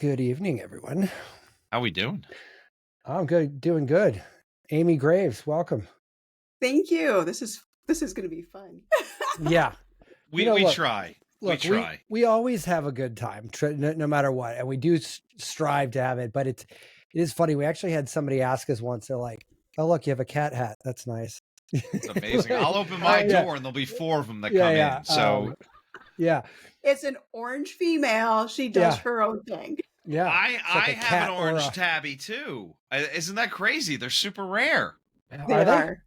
Good evening, everyone. How we doing? I'm good, doing good. Amy Graves, welcome. Thank you. This is going to be fun. Yeah, We look, try. we try. we always have a good time, no matter what, and we do strive to have it. But it is funny. We actually had somebody ask us once. They're like, "Oh, look, you have a cat hat. That's nice." It's amazing. I'll open my door and there'll be 4 of them that come in. So yeah, It's an orange female. She does her own thing. yeah. I have an orange tabby too. Isn't that crazy? They're super rare. They are.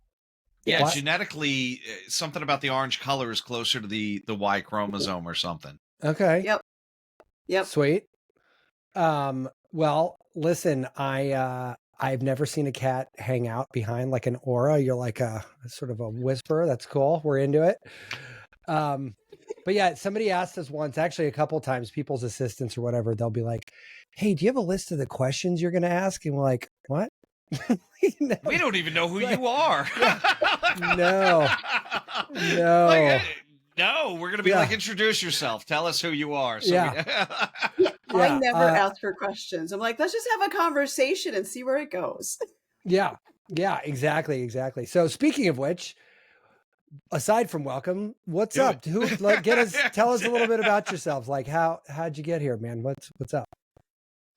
Yeah, What? genetically, something about the orange color is closer to the Y chromosome or something. Okay. Yep. Sweet. Well, listen, I've never seen a cat hang out behind like an aura. You're like a sort of a whisperer. That's cool. We're into it. But yeah, somebody asked us once, actually a couple of times, people's assistants or whatever, they'll be like, "Hey, do you have a list of the questions you're going to ask?" And we're like, "What?" No. We don't even know who you are. No. No, we're going to be like, introduce yourself. Tell us who you are. So I never ask for questions. I'm like, let's just have a conversation and see where it goes. Yeah, exactly. So speaking of which, aside from welcome, what's up? Tell us a little bit about yourselves. Like how'd you get here, man? What's up?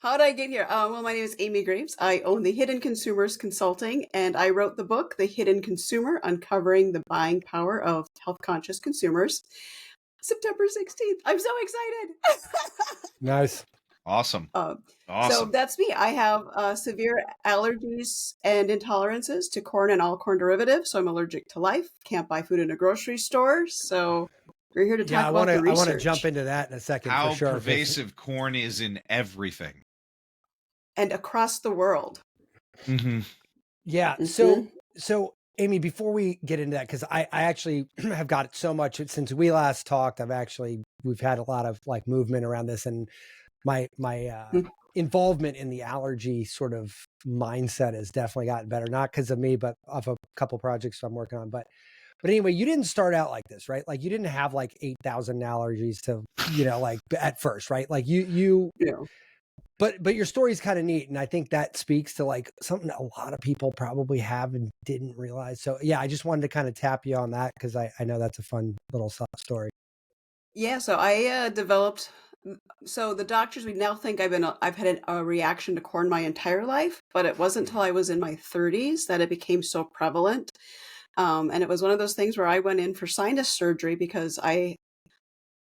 How did I get here? Well, my name is Amy Graves. I own the Hidden Consumers Consulting, and I wrote the book, The Hidden Consumer, Uncovering the Buying Power of Health-Conscious Consumers, September 16th. I'm so excited. Nice. Awesome. So that's me. I have severe allergies and intolerances to corn and all corn derivatives. So I'm allergic to life. Can't buy food in a grocery store. So we're here to talk about the research. I want to jump into that in a second. How for sure. Pervasive corn is in everything. And across the world. Mm-hmm. Yeah. So Amy, before we get into that, because I actually have got so much since we last talked. We've had a lot of like movement around this, and my involvement in the allergy sort of mindset has definitely gotten better. Not because of me, but of a couple projects I'm working on. But anyway, you didn't start out like this, right? Like you didn't have like 8,000 allergies to, like at first, right? Like you. But your story is kind of neat, and I think that speaks to like something a lot of people probably have and didn't realize. So yeah, I just wanted to kind of tap you on that because I know that's a fun little story. Yeah, so I developed. So the doctors would now think I've had a reaction to corn my entire life, but it wasn't until I was in my 30s that it became so prevalent. And it was one of those things where I went in for sinus surgery because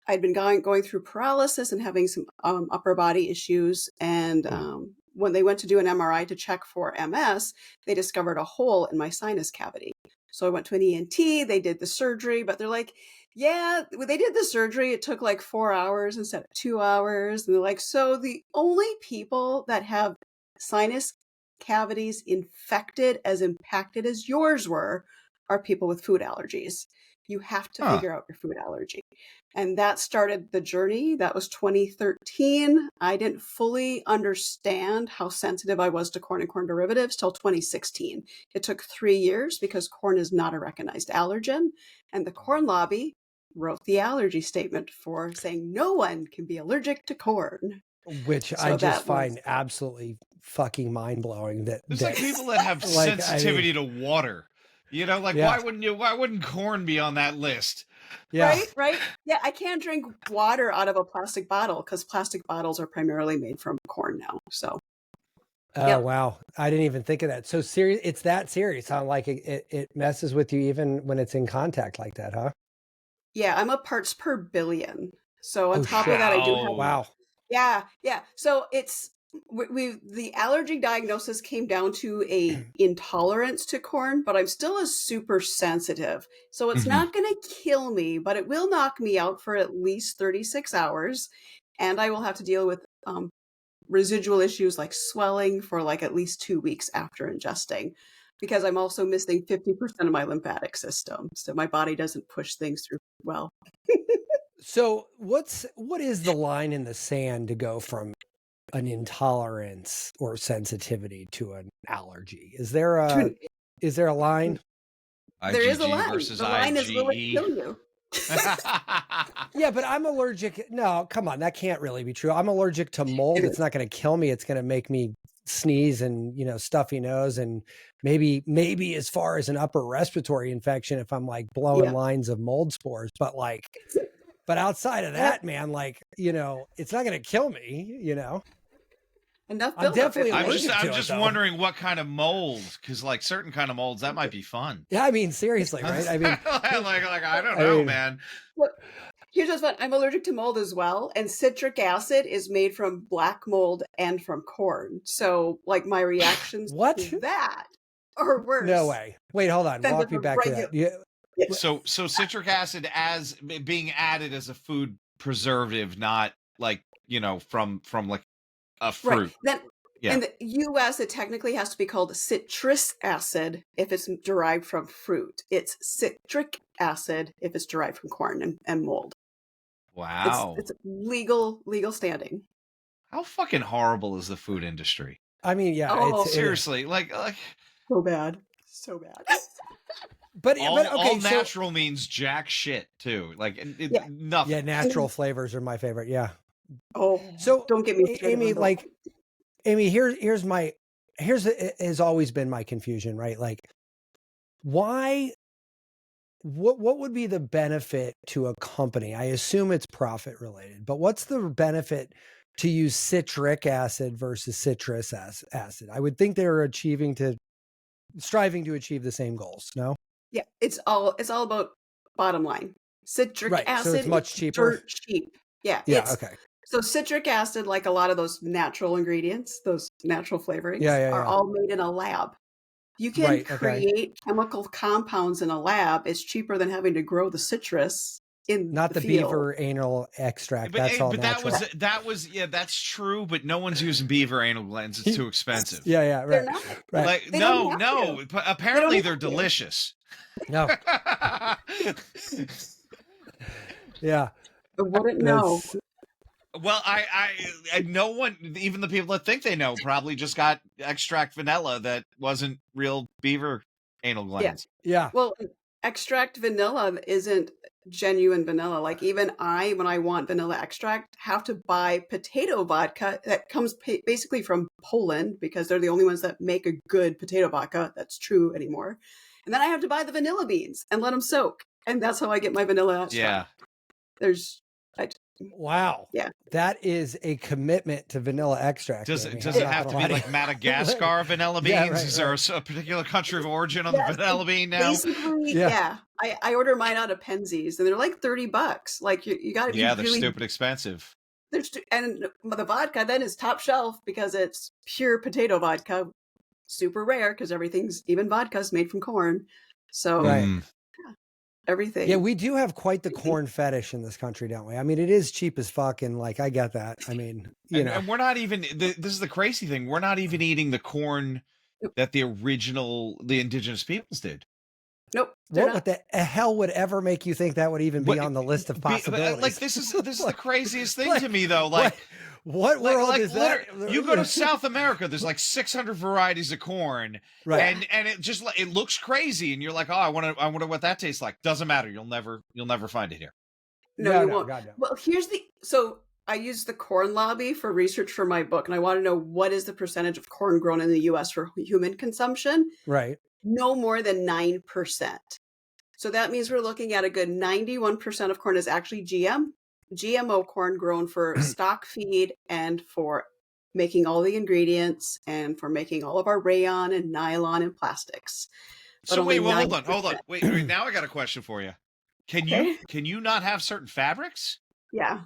I'd been going through paralysis and having some upper body issues. And when they went to do an MRI to check for MS, they discovered a hole in my sinus cavity. So I went to an ENT, they did the surgery, but they're like, yeah, when they did the surgery, it took like 4 hours instead of 2 hours. And they're like, so the only people that have sinus cavities infected as impacted as yours were are people with food allergies. You have to figure out your food allergy. And that started the journey. That was 2013. I didn't fully understand how sensitive I was to corn and corn derivatives till 2016. It took 3 years because corn is not a recognized allergen. And the corn lobby wrote the allergy statement for saying no one can be allergic to corn. Which I just find absolutely fucking mind-blowing. There's like people that have sensitivity to water. Why wouldn't corn be on that list? Yeah. Right. Yeah, I can't drink water out of a plastic bottle because plastic bottles are primarily made from corn now. So. Oh, wow. I didn't even think of that. So serious. It's that serious, huh? Like it messes with you even when it's in contact like that, huh? Yeah, I'm a parts per billion. So on top of that, I do have. Wow. Yeah. So it's the allergy diagnosis came down to a intolerance to corn, but I'm still a super sensitive. So it's not going to kill me, but it will knock me out for at least 36 hours. And I will have to deal with residual issues like swelling for like at least 2 weeks after ingesting, because I'm also missing 50% of my lymphatic system. So my body doesn't push things through well. So what is the line in the sand to go from an intolerance or sensitivity to an allergy? Is there a line? There is a line. The line is, will it kill you? Yeah, but I'm allergic. No, come on. That can't really be true. I'm allergic to mold. It's not going to kill me. It's going to make me sneeze and, stuffy nose and maybe as far as an upper respiratory infection if I'm like blowing lines of mold spores. But outside of that, man, like, it's not going to kill me, Enough I'm definitely I'm allergic to just it, wondering what kind of mold, because like certain kind of molds that might be fun. Yeah, I mean, seriously, right? I mean, like I don't know, man. Well, here's what's fun. I'm allergic to mold as well, and citric acid is made from black mold and from corn. So, like, my reactions to that are worse. No way. Wait, hold on. Walk me back to that. Yeah. So citric acid as being added as a food preservative, not like from like a fruit. Right. In the U.S., it technically has to be called citrus acid if it's derived from fruit. It's citric acid if it's derived from corn and mold. Wow. It's legal standing. How fucking horrible is the food industry? I mean, yeah. Oh, seriously, like so bad. But all natural means jack shit too. Like nothing. Yeah, natural flavors are my favorite. Yeah. Oh, so don't get me Amy. Like, Amy, here's has always been my confusion, right? Like, why? What would be the benefit to a company? I assume it's profit related, but what's the benefit to use citric acid versus citrus acid? I would think they're striving to achieve the same goals. No. Yeah, it's all about bottom line. Citric acid, so it's much cheaper. Cheap. Yeah. Okay. So citric acid, like a lot of those natural ingredients, those natural flavorings, are all made in a lab. You can create chemical compounds in a lab. It's cheaper than having to grow the citrus in not the field. Beaver anal extract. That's all natural. that was that's true. But no one's using beaver anal glands. It's too expensive. Right. Right. Like no. Apparently they're delicious. No. Yeah. I wouldn't know. Well, I no one, even the people that think they know, probably just got extract vanilla that wasn't real beaver anal glands. Yeah. Well, extract vanilla isn't genuine vanilla. Like even when I want vanilla extract, have to buy potato vodka that comes basically from Poland because they're the only ones that make a good potato vodka that's true anymore. And then I have to buy the vanilla beans and let them soak. And that's how I get my vanilla extract. Yeah. Wow. Yeah. That is a commitment to vanilla extract. Does it have to be like Madagascar vanilla beans? Yeah, right, is there a particular country of origin on the vanilla bean now? Basically, yeah. I order mine out of Penzies and they're like $30. Like you got to be they're stupid expensive. And the vodka then is top shelf because it's pure potato vodka. Super rare because everything's, even vodka's made from corn. So everything. Yeah, we do have quite the corn fetish in this country, don't we? I mean, it is cheap as fuck, and like I get that. I mean, and we're not even. This is the crazy thing. We're not even eating the corn that the indigenous peoples did. Nope. What the hell would ever make you think that would even be on the list of possibilities? Like this is the craziest thing to me, though. Like. What world is that? You go to South America, there's like 600 varieties of corn, right? And it looks crazy, and you're like, oh, I wonder what that tastes like. Doesn't matter. You'll never find it here. No, you won't. God, no. Well, so I use the Corn Lobby for research for my book, and I want to know what is the percentage of corn grown in the U.S. for human consumption. Right. No more than 9%. So that means we're looking at a good 91% of corn is actually GMO corn grown for stock feed and for making all the ingredients and for making all of our rayon and nylon and plastics. But so hold on. Wait, now I got a question for you. Can you not have certain fabrics? Yeah.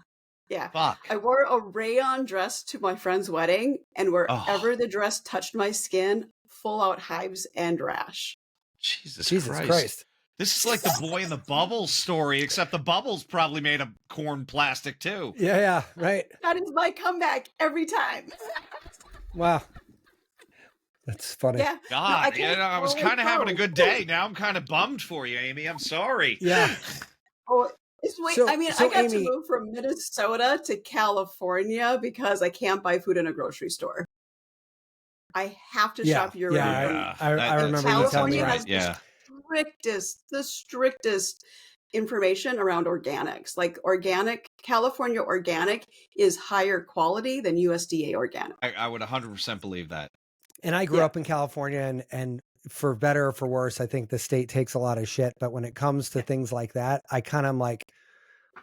Fuck. I wore a rayon dress to my friend's wedding, and wherever the dress touched my skin, full out hives and rash. Jesus Christ. This is like the boy in the bubbles story, except the bubbles probably made of corn plastic too. Yeah, right. That is my comeback every time. Wow. That's funny. Yeah. God, I was kind of having a good day. Now I'm kind of bummed for you, Amy. I'm sorry. Yeah. I got to move from Minnesota to California because I can't buy food in a grocery store. I have to shop year-round. I remember you telling me. The strictest information around organics. Like California organic is higher quality than USDA organic. I would 100% believe that. And I grew up in California, and for better or for worse, I think the state takes a lot of shit. But when it comes to things like that, I kind of like,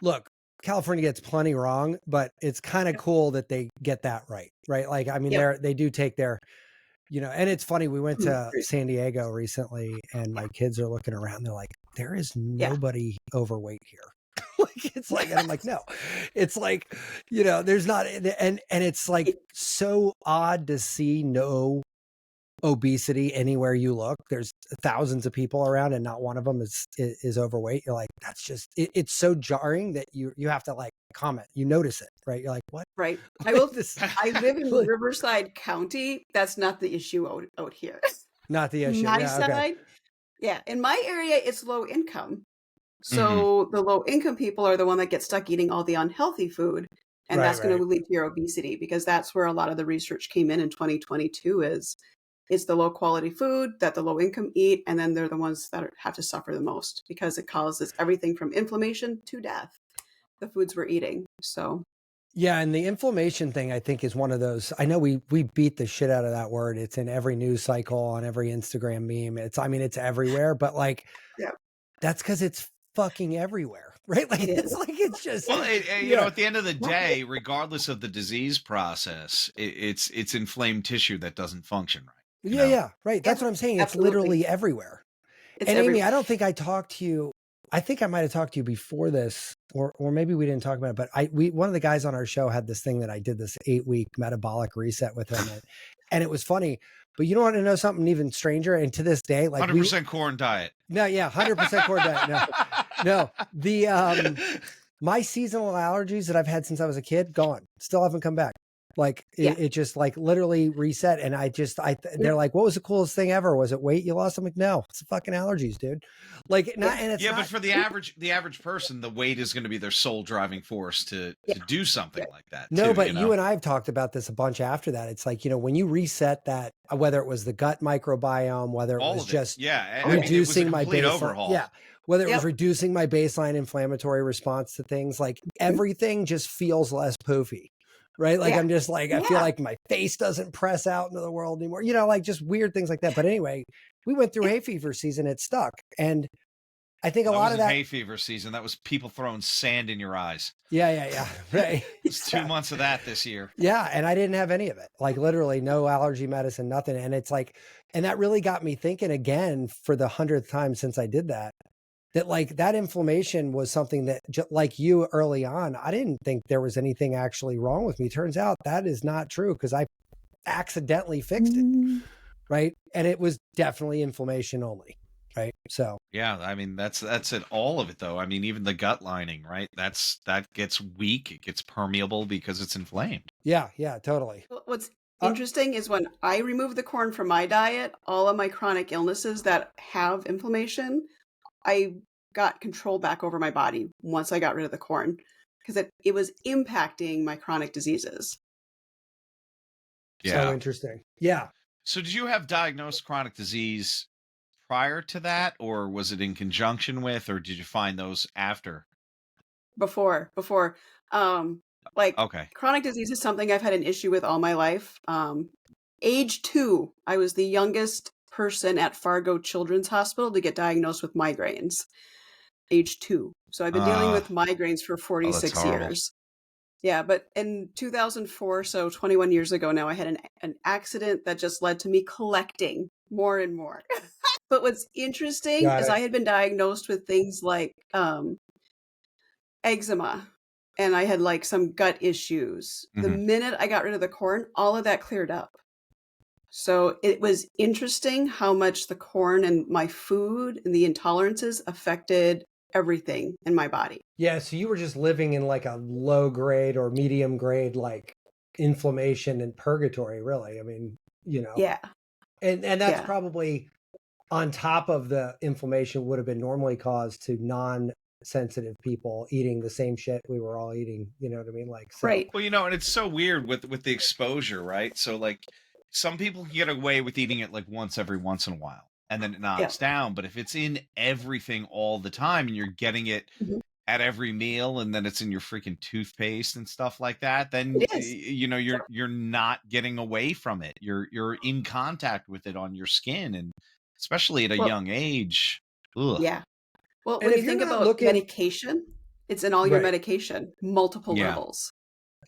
look, California gets plenty wrong, but it's kind of cool that they get that right. Right. Like, I mean, they do take their, and it's funny. We went to San Diego recently and my kids are looking around. They're like, there is nobody overweight here. Like, it's like, and I'm like, no, it's like, there's not, and it's like so odd to see no obesity anywhere you look. There's thousands of people around and not one of them is overweight. You're like, that's just, it's so jarring that you have to like comment, notice it, right? You're like, what? Right. I live in Riverside County. That's not the issue out here. Not the issue. My side. Okay. Yeah. In my area, it's low income. So the low income people are the one that get stuck eating all the unhealthy food. And that's going to lead to your obesity, because that's where a lot of the research came in 2022 is it's the low quality food that the low income eat. And then they're the ones that have to suffer the most because it causes everything from inflammation to death, the foods we're eating. So. Yeah. And the inflammation thing, I think, is one of those, I know we beat the shit out of that word. It's in every news cycle, on every Instagram meme. It's everywhere, but like, that's because it's fucking everywhere, right? Like it's just, well, at the end of the day, regardless of the disease process, it's inflamed tissue that doesn't function right. Yeah, right. That's what I'm saying. It's literally everywhere. And Amy, I don't think I talked to you. I think I might have talked to you before this, or maybe we didn't talk about it, but one of the guys on our show had this thing that I did this 8-week metabolic reset with him. And it was funny, but you don't want to know something even stranger. And to this day, like 100% corn diet. No, yeah. 100% corn diet. No, my seasonal allergies that I've had since I was a kid, gone, still haven't come back. Like it just like literally reset. And they're like, what was the coolest thing ever? Was it weight you lost? I'm like, no, it's the fucking allergies, dude. Like, but for the average person, the weight is going to be their sole driving force to do something like that. No, but you and I have talked about this a bunch after that. It's like, when you reset that, whether it was the gut microbiome, whether it was just reducing my baseline, overhaul. Whether it was reducing my baseline inflammatory response to things, like everything just feels less poofy. Right. Like I'm just like, I feel like my face doesn't press out into the world anymore, like just weird things like that. But anyway, we went through hay fever season. It stuck. And I think a lot of that hay fever season, that was people throwing sand in your eyes. Yeah. Right. It's 2 months of that this year. Yeah. And I didn't have any of it, like literally no allergy medicine, nothing. And it's like, and that really got me thinking again for the 100th time since I did that like that inflammation was something that, like you early on, I didn't think there was anything actually wrong with me. Turns out that is not true, because I accidentally fixed it. Right. And it was definitely inflammation only. Right. So, yeah, I mean, that's it. All of it, though. I mean, even the gut lining, right? That gets weak. It gets permeable because it's inflamed. Yeah, totally. What's interesting is when I remove the corn from my diet, all of my chronic illnesses that have inflammation, I got control back over my body once I got rid of the corn, because it was impacting my chronic diseases. Yeah. So interesting. Yeah. So did you have diagnosed chronic disease prior to that, or was it in conjunction with, or did you find those after? Before. Chronic disease is something I've had an issue with all my life. Age 2, I was the youngest person at Fargo Children's Hospital to get diagnosed with migraines. Age 2. So I've been dealing with migraines for 46 years. Yeah, but in 2004, so 21 years ago now, I had an accident that just led to me collecting more and more. But what's interesting is I had been diagnosed with things like eczema, and I had like some gut issues. The minute I got rid of the corn, all of that cleared up. So it was interesting how much the corn and my food and the intolerances affected everything in my body. Yeah. So you were just living in like a low grade or medium grade, like inflammation and purgatory, really. I mean, Yeah. And that's probably on top of the inflammation would have been normally caused to non-sensitive people eating the same shit we were all eating. You know what I mean? Like, so. Right. Well, and it's so weird with the exposure, right? So like some people can get away with eating it like once in a while. and then it Yeah. knocks down. But if it's in everything all the time and you're getting it Mhm. at every meal, and then it's in your freaking toothpaste and stuff like that, then It is. you know you're not getting away from it. You're in contact with it on your skin, and especially at a Well, young age. Ugh. yeah. Well, And when you if you're think not about looking medication, it's in all your right, medication, multiple Yeah. levels.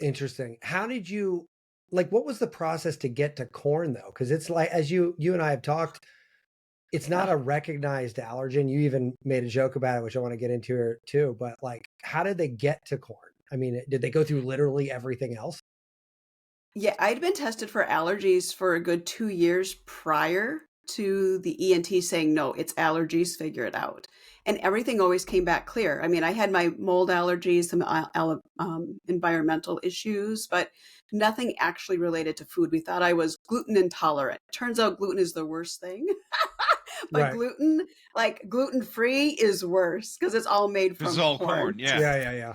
interesting. How did you like what was the process to get to corn though? Because it's like as you and I have talked, it's not Yeah. a recognized allergen. You even made a joke about it, which I want to get into here too. But like, how did they get to corn? I mean, did they go through literally everything else? Yeah, I'd been tested for allergies for a good 2 years prior to the ENT saying, "No, it's allergies, figure it out." And everything always came back clear. I mean, I had my mold allergies, some environmental issues, but nothing actually related to food. We thought I was gluten intolerant. Turns out gluten is the worst thing. But Right. gluten, like gluten-free is worse because it's all made This is from all corn. corn. Yeah. Yeah.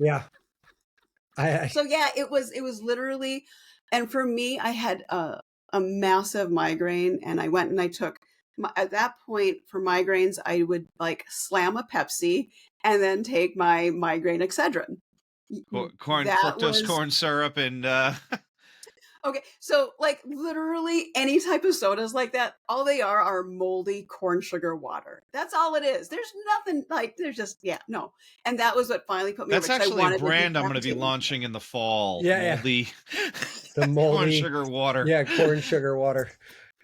Yeah. I So yeah, it was literally, and for me, I had a massive migraine, and I went and I took at that point for migraines, I would like slam a Pepsi and then take my migraine Excedrin. Corn, That fructose was corn syrup, and okay. So like literally any type of sodas like that, all they are moldy corn sugar water. That's all it is. There's nothing like there's just yeah no. And that was what finally put me over that's because I actually a wanted the brand I'm going to be decaffeinating. launching in the fall. yeah. Moldy The corn moldy, sugar water. yeah, corn sugar water.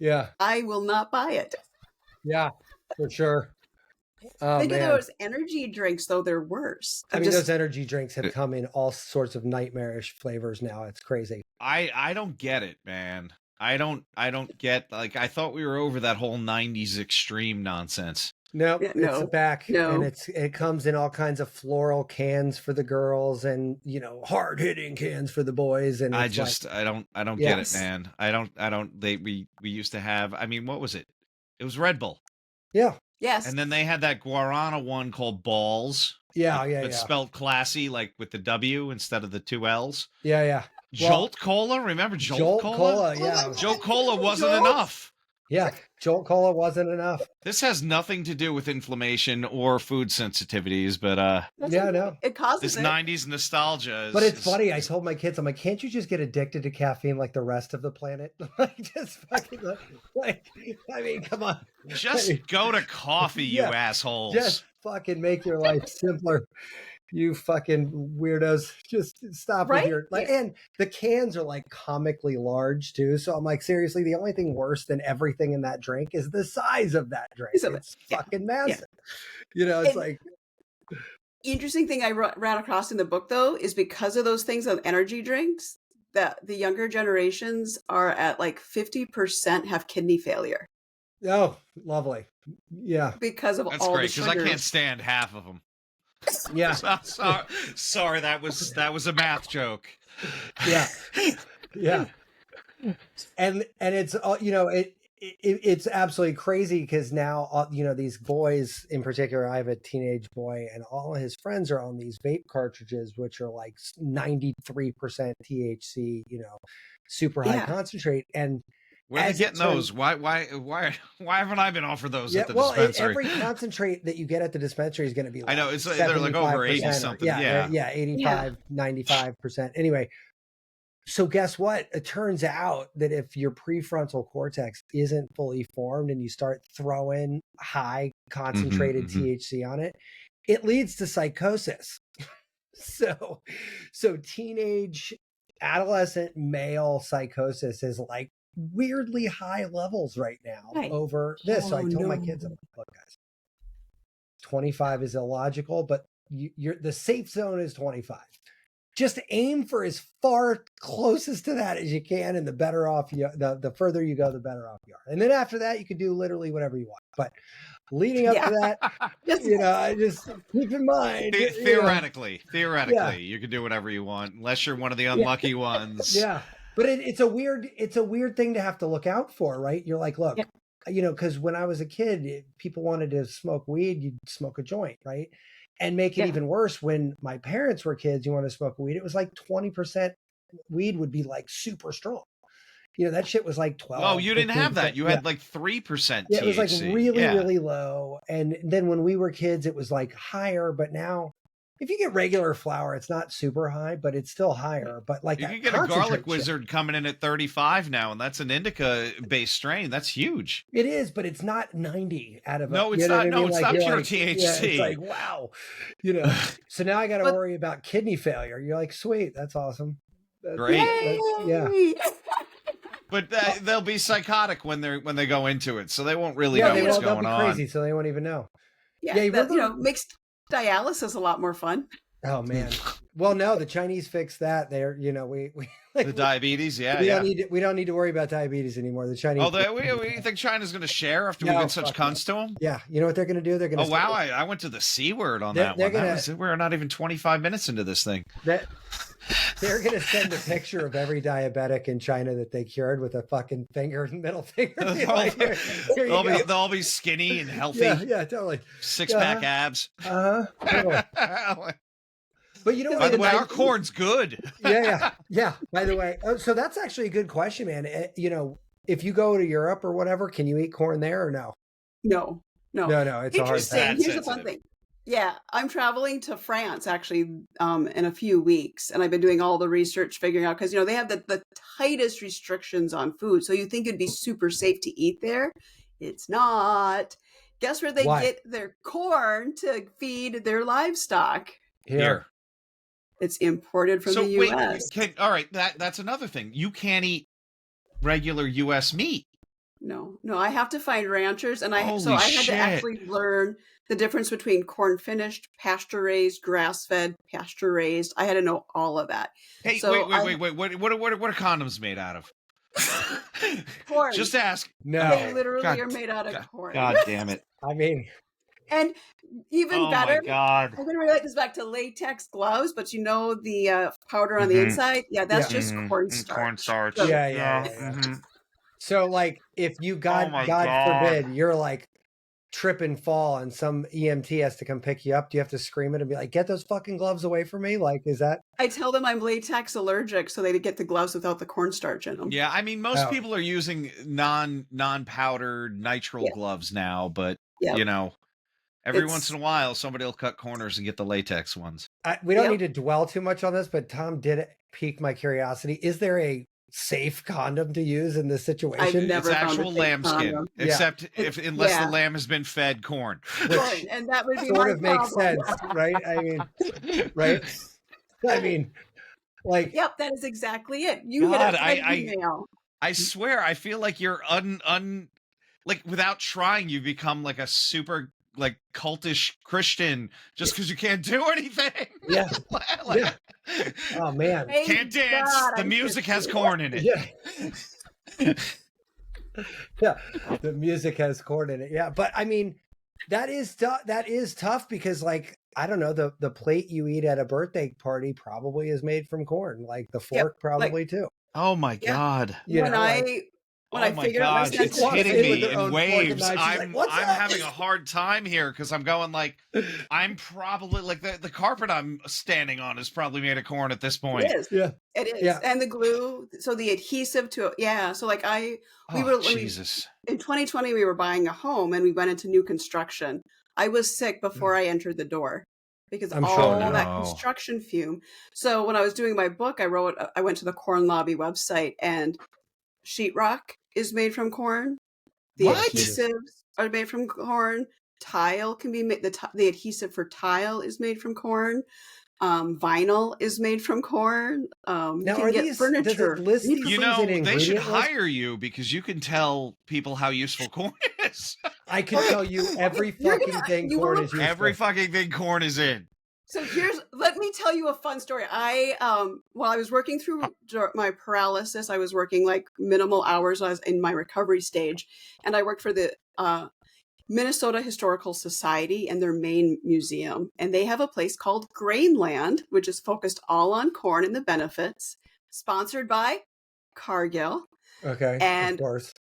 Yeah. I will not buy it. Yeah, for sure. Oh Think of man. those energy drinks, though they're worse. I I'm mean, those just energy drinks have come in all sorts of nightmarish flavors now. It's crazy. I don't get it, man. I don't get, like, I thought we were over that whole 90s extreme nonsense. Nope, yeah, it's no, back, and no. it comes in all kinds of floral cans for the girls, and hard hitting cans for the boys, and it's like, I don't get it, yes, man. I don't we used to have, I mean, what was it? It was Red Bull. yeah, Yes. And then they had that guarana one called Balls, yeah, but yeah, yeah, spelled classy, like with the W instead of the two L's. yeah. Well, Jolt Cola, remember Jolt Jolt Cola? Cola, Oh my yeah, Jolt God, Cola wasn't Jolt. enough. yeah. Jolt Cola wasn't enough. This has nothing to do with inflammation or food sensitivities, but That's Yeah, okay. no. It causes this it. 90s nostalgia But it's is funny. I told my kids, I'm like, can't you just get addicted to caffeine like the rest of the planet? Like, just fucking, like, I mean, come on. I just mean, go to coffee, you yeah, assholes. just fucking make your life simpler. You fucking weirdos. Just stop with Right? your like, Yeah. and the cans are like comically large too. So I'm like, seriously, the only thing worse than everything in that drink is the size of that drink. Piece of it. It's Yeah. fucking Yeah. massive. It's And like, interesting thing I ran across in the book, though, is because of those things of energy drinks, that the younger generations are at like 50% have kidney failure oh, lovely. Yeah. because of That's all the great, because I can't sugars. stand half of them. Yeah. Sorry, that was a math joke. Yeah. Yeah. And it's it's absolutely crazy because now these boys in particular, I have a teenage boy, and all of his friends are on these vape cartridges which are like 93% THC, super high Yeah. concentrate. And Where are they as it getting those? turns Why haven't I been offered those yeah, at the well, dispensary? every concentrate that you get at the dispensary is going to be I know, it's they're like over 80 75% or something. yeah, Yeah. Yeah. 85, 95%. Anyway, so guess what? It turns out that if your prefrontal cortex isn't fully formed and you start throwing high concentrated THC on it, it leads to psychosis. So teenage adolescent male psychosis is like weirdly high levels right now Right. over this. So I Oh, told my no. kids, I'm like, look guys, 25 is illogical, but the safe zone is 25. Just aim for as far closest to that as you can, and the better off the further you go, the better off you are. And then after that, you can do literally whatever you want. But leading up to that, I just keep in mind. Theoretically, Yeah. you can do whatever you want, unless you're one of the unlucky ones. Yeah. But it's a weird thing to have to look out for, right? You're like, look, because when I was a kid, people wanted to smoke weed, you'd smoke a joint, right? And make it even worse, when my parents were kids, you want to smoke weed, it was like 20% weed would be like super strong. that shit was like 12. Oh, you didn't have that. 15%. You had like 3% THC. Yeah, it was like really, Yeah. really low. And then when we were kids, it was like higher. But now, if you get regular flower, it's not super high, but it's still higher. But like You that can get a garlic concentrate shit- wizard coming in at 35 now, and that's an indica-based strain. That's huge. It is, but it's not 90 out of No, a, it's you know not. what I No, mean? it's Like, not you're pure like, THC. Yeah, it's like, wow. So now I got to But- worry about kidney failure. You're like, sweet, that's awesome. Great. Yeah. But they'll be psychotic when they go into it, so they won't really Yeah, know what's they'll going be on. crazy, so they won't even know. Yeah, Yeah, you that, remember- makes dialysis a lot more fun. Oh man. Well, no, the Chinese fixed that. They're, we like, The diabetes, yeah, we yeah. don't need to worry about diabetes anymore. The Chinese. Oh, we think China's going to share after we No, get such fuck cunts to them? Yeah, you know what they're going to do? They're going to. Oh wow, I went to the C word on They're- that they're one. We're not even 25 minutes into this thing. They're going to send a picture of every diabetic in China that they cured with a fucking finger and middle finger. Be like, here you go. They'll all be skinny and healthy. Yeah, totally. Six-pack abs. Totally. But you know what? By the way, our corn's good. Yeah. By the way, so that's actually a good question, man. If you go to Europe or whatever, can you eat corn there or no? No. No, it's a hard Interesting. pass. That's Here's the fun sensitive. thing. Yeah, I'm traveling to France actually in a few weeks, and I've been doing all the research, figuring out because they have the tightest restrictions on food. So you think it'd be super safe to eat there? It's not. Guess where they Why? get their corn to feed their livestock? Here. It's imported from So the wait, U.S. all right, that's another thing. You can't eat regular U.S. meat. No, I have to find ranchers, and I had shit. to actually learn the difference between corn finished, pasture raised, grass fed, pasture raised. I had to know all of that. Hey, So wait. What are condoms made out of? Corn. Just ask. No. They literally God- are made out of corn. God damn it. I mean, And even Oh better, my God. I'm going to relate this back to latex gloves, but the powder on the Mhm. inside? Yeah, that's Yeah. just cornstarch. Cornstarch. So- Yeah. Mhm. So like if you Oh my God God. forbid, you're like trip and fall and some EMT has to come pick you up, do you have to scream it and be like, get those fucking gloves away from me? Like, is that I tell them I'm latex allergic, so they get the gloves without the cornstarch in them. Yeah, I mean, most Oh. people are using non-powdered nitrile Yeah. gloves now, but Yeah. every It's- once in a while, somebody will cut corners and get the latex ones. we don't Yep. need to dwell too much on this, but Tom did pique my curiosity. Is there a safe condom to use in this situation? I've never It's found a actual fake lambskin, condom. Yeah. except unless yeah. the lamb has been fed corn. Corn, and that would be Sort my of makes problem. sense, right? I mean, right? I mean, like, Yep, that is exactly it. You hit God, it right in the nail. I swear, I feel like you're like without trying, you become like a super like cultish Christian just because you can't do anything. Yeah. Like, Yeah. Oh man. Thank can't dance. God The I music could has do corn in it. Yeah. Yeah. The music has corn in it. Yeah. But I mean, that is tough because like, I don't know, the plate you eat at a birthday party probably is made from corn. Like the fork probably too. Oh my Yeah. God. You When know, I like, when Oh I my figured out my gosh, it's walks hitting in with me their in own fork and waves. knife. She's I'm like, "What's I'm up?" having a hard time here because I'm going like I'm probably like the carpet I'm standing on is probably made of corn at this point. it is. Yeah. It is. Yeah. And the glue, so the adhesive to it. Yeah. So like we Oh, were Jesus. in 2020 we were buying a home and we went into new construction. I was sick before I entered the door because I'm all sure. that No. construction fume. So when I was doing my book, I went to the Corn Lobby website, and sheetrock is made from corn. The What? adhesives are made from corn. Tile can be made. The adhesive for tile is made from corn. Vinyl is made from corn. You Now, can are get these, furniture. does it list these You things know, in they should ingredient list? hire you because you can tell people how useful corn is. I can tell you every You're fucking gonna- thing you corn will- is used Every for. fucking thing corn is in. So let me tell you a fun story. While I was working through my paralysis, I was working like minimal hours. I was in my recovery stage, and I worked for the Minnesota Historical Society and their main museum. And they have a place called Grainland, which is focused all on corn and the benefits, sponsored by Cargill. Okay, And of course.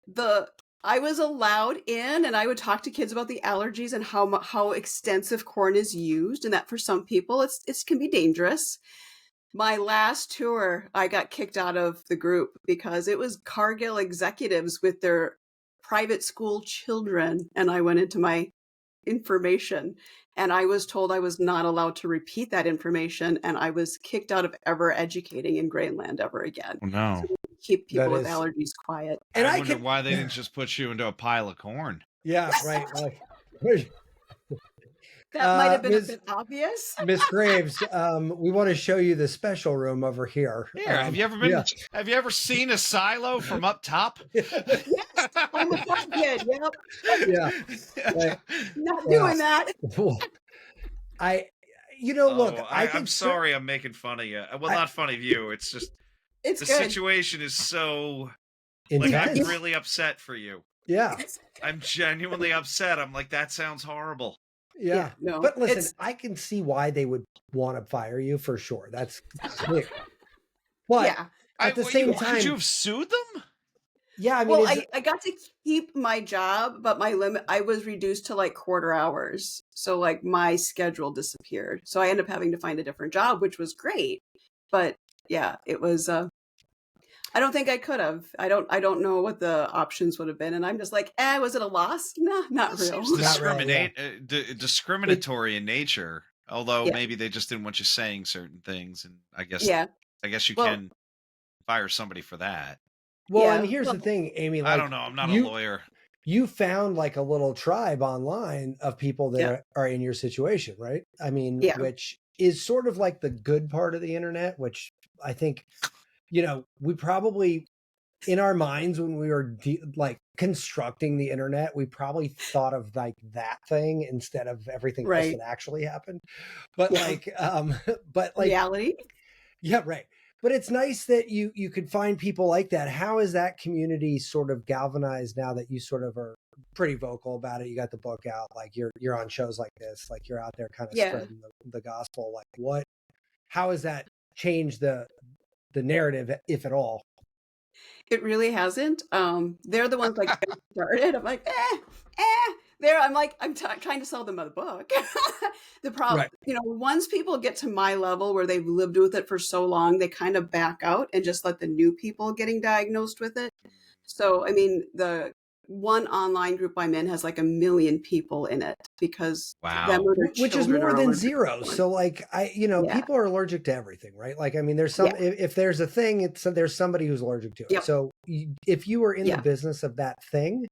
I was allowed in, and I would talk to kids about the allergies and how extensive corn is used, and that for some people it can be dangerous. My last tour, I got kicked out of the group because it was Cargill executives with their private school children, and I went into my information and I was told I was not allowed to repeat that information, and I was kicked out of ever educating in Grainland ever again. Oh, no. So keep people That with is, allergies quiet. and I I wonder can, why they didn't just put you into a pile of corn. yeah, right. Like, That might have been a Miss bit obvious. Miss Graves, we want to show you the special room over here. Here, have you ever been? Yeah. Have you ever seen a silo from up top? Yes, I'm a fat kid. Yep. Yeah. Right. Not Yeah. doing that. Look, I think I'm sorry I'm making fun of you. Well, not fun of you. It's just It's the good. situation is so intense. like I'm really upset for you. Yeah. I'm genuinely upset. I'm like, that sounds horrible. Yeah. no, But listen, it's- I can see why they would want to fire you for sure. That's clear. But yeah. at the same could time, you have sued them? yeah, I mean, Well, I got to keep my job, but my limit, I was reduced to like quarter hours. So like my schedule disappeared. So I ended up having to find a different job, which was great. But yeah, it was, I don't think I could have. I don't know what the options would have been. And I'm just like, was it a loss? No, not It real. seems Not really, discriminatory in nature. Although Yeah. maybe they just didn't want you saying certain things, and I guess Yeah. you Well- can fire somebody for that. well, Yeah, and here's the well- thing, Amy. I Like, don't know. I'm not a you- lawyer. You found like a little tribe online of people that Yeah. are in your situation, right? I mean, Yeah. which is sort of like the good part of the internet, which I think, we probably, in our minds when we were like constructing the internet, we probably thought of like that thing instead of everything else Right. that actually happened. But Yeah. like, Reality. yeah, right. But it's nice that you could find people like that. How is that community sort of galvanized now that you sort of are pretty vocal about it? You got the book out, like you're on shows like this, like you're out there kind of Yeah. spreading the gospel. Like how has that changed the narrative, if at all? It really hasn't. They're the ones like that started. I'm like, There, I'm like, I'm trying to sell them a book. The problem, Right. Once people get to my level where they've lived with it for so long, they kind of back out and just let the new people getting diagnosed with it. So, I mean, the one online group I'm in has like 1 million people in it because Wow. them or their Which is children more are than allergic to zero. one. So like Yeah. people are allergic to everything, right? Like, I mean, there's some, if there's a thing, there's somebody who's allergic to it. Yep. So if you were in Yeah. the business of that thing,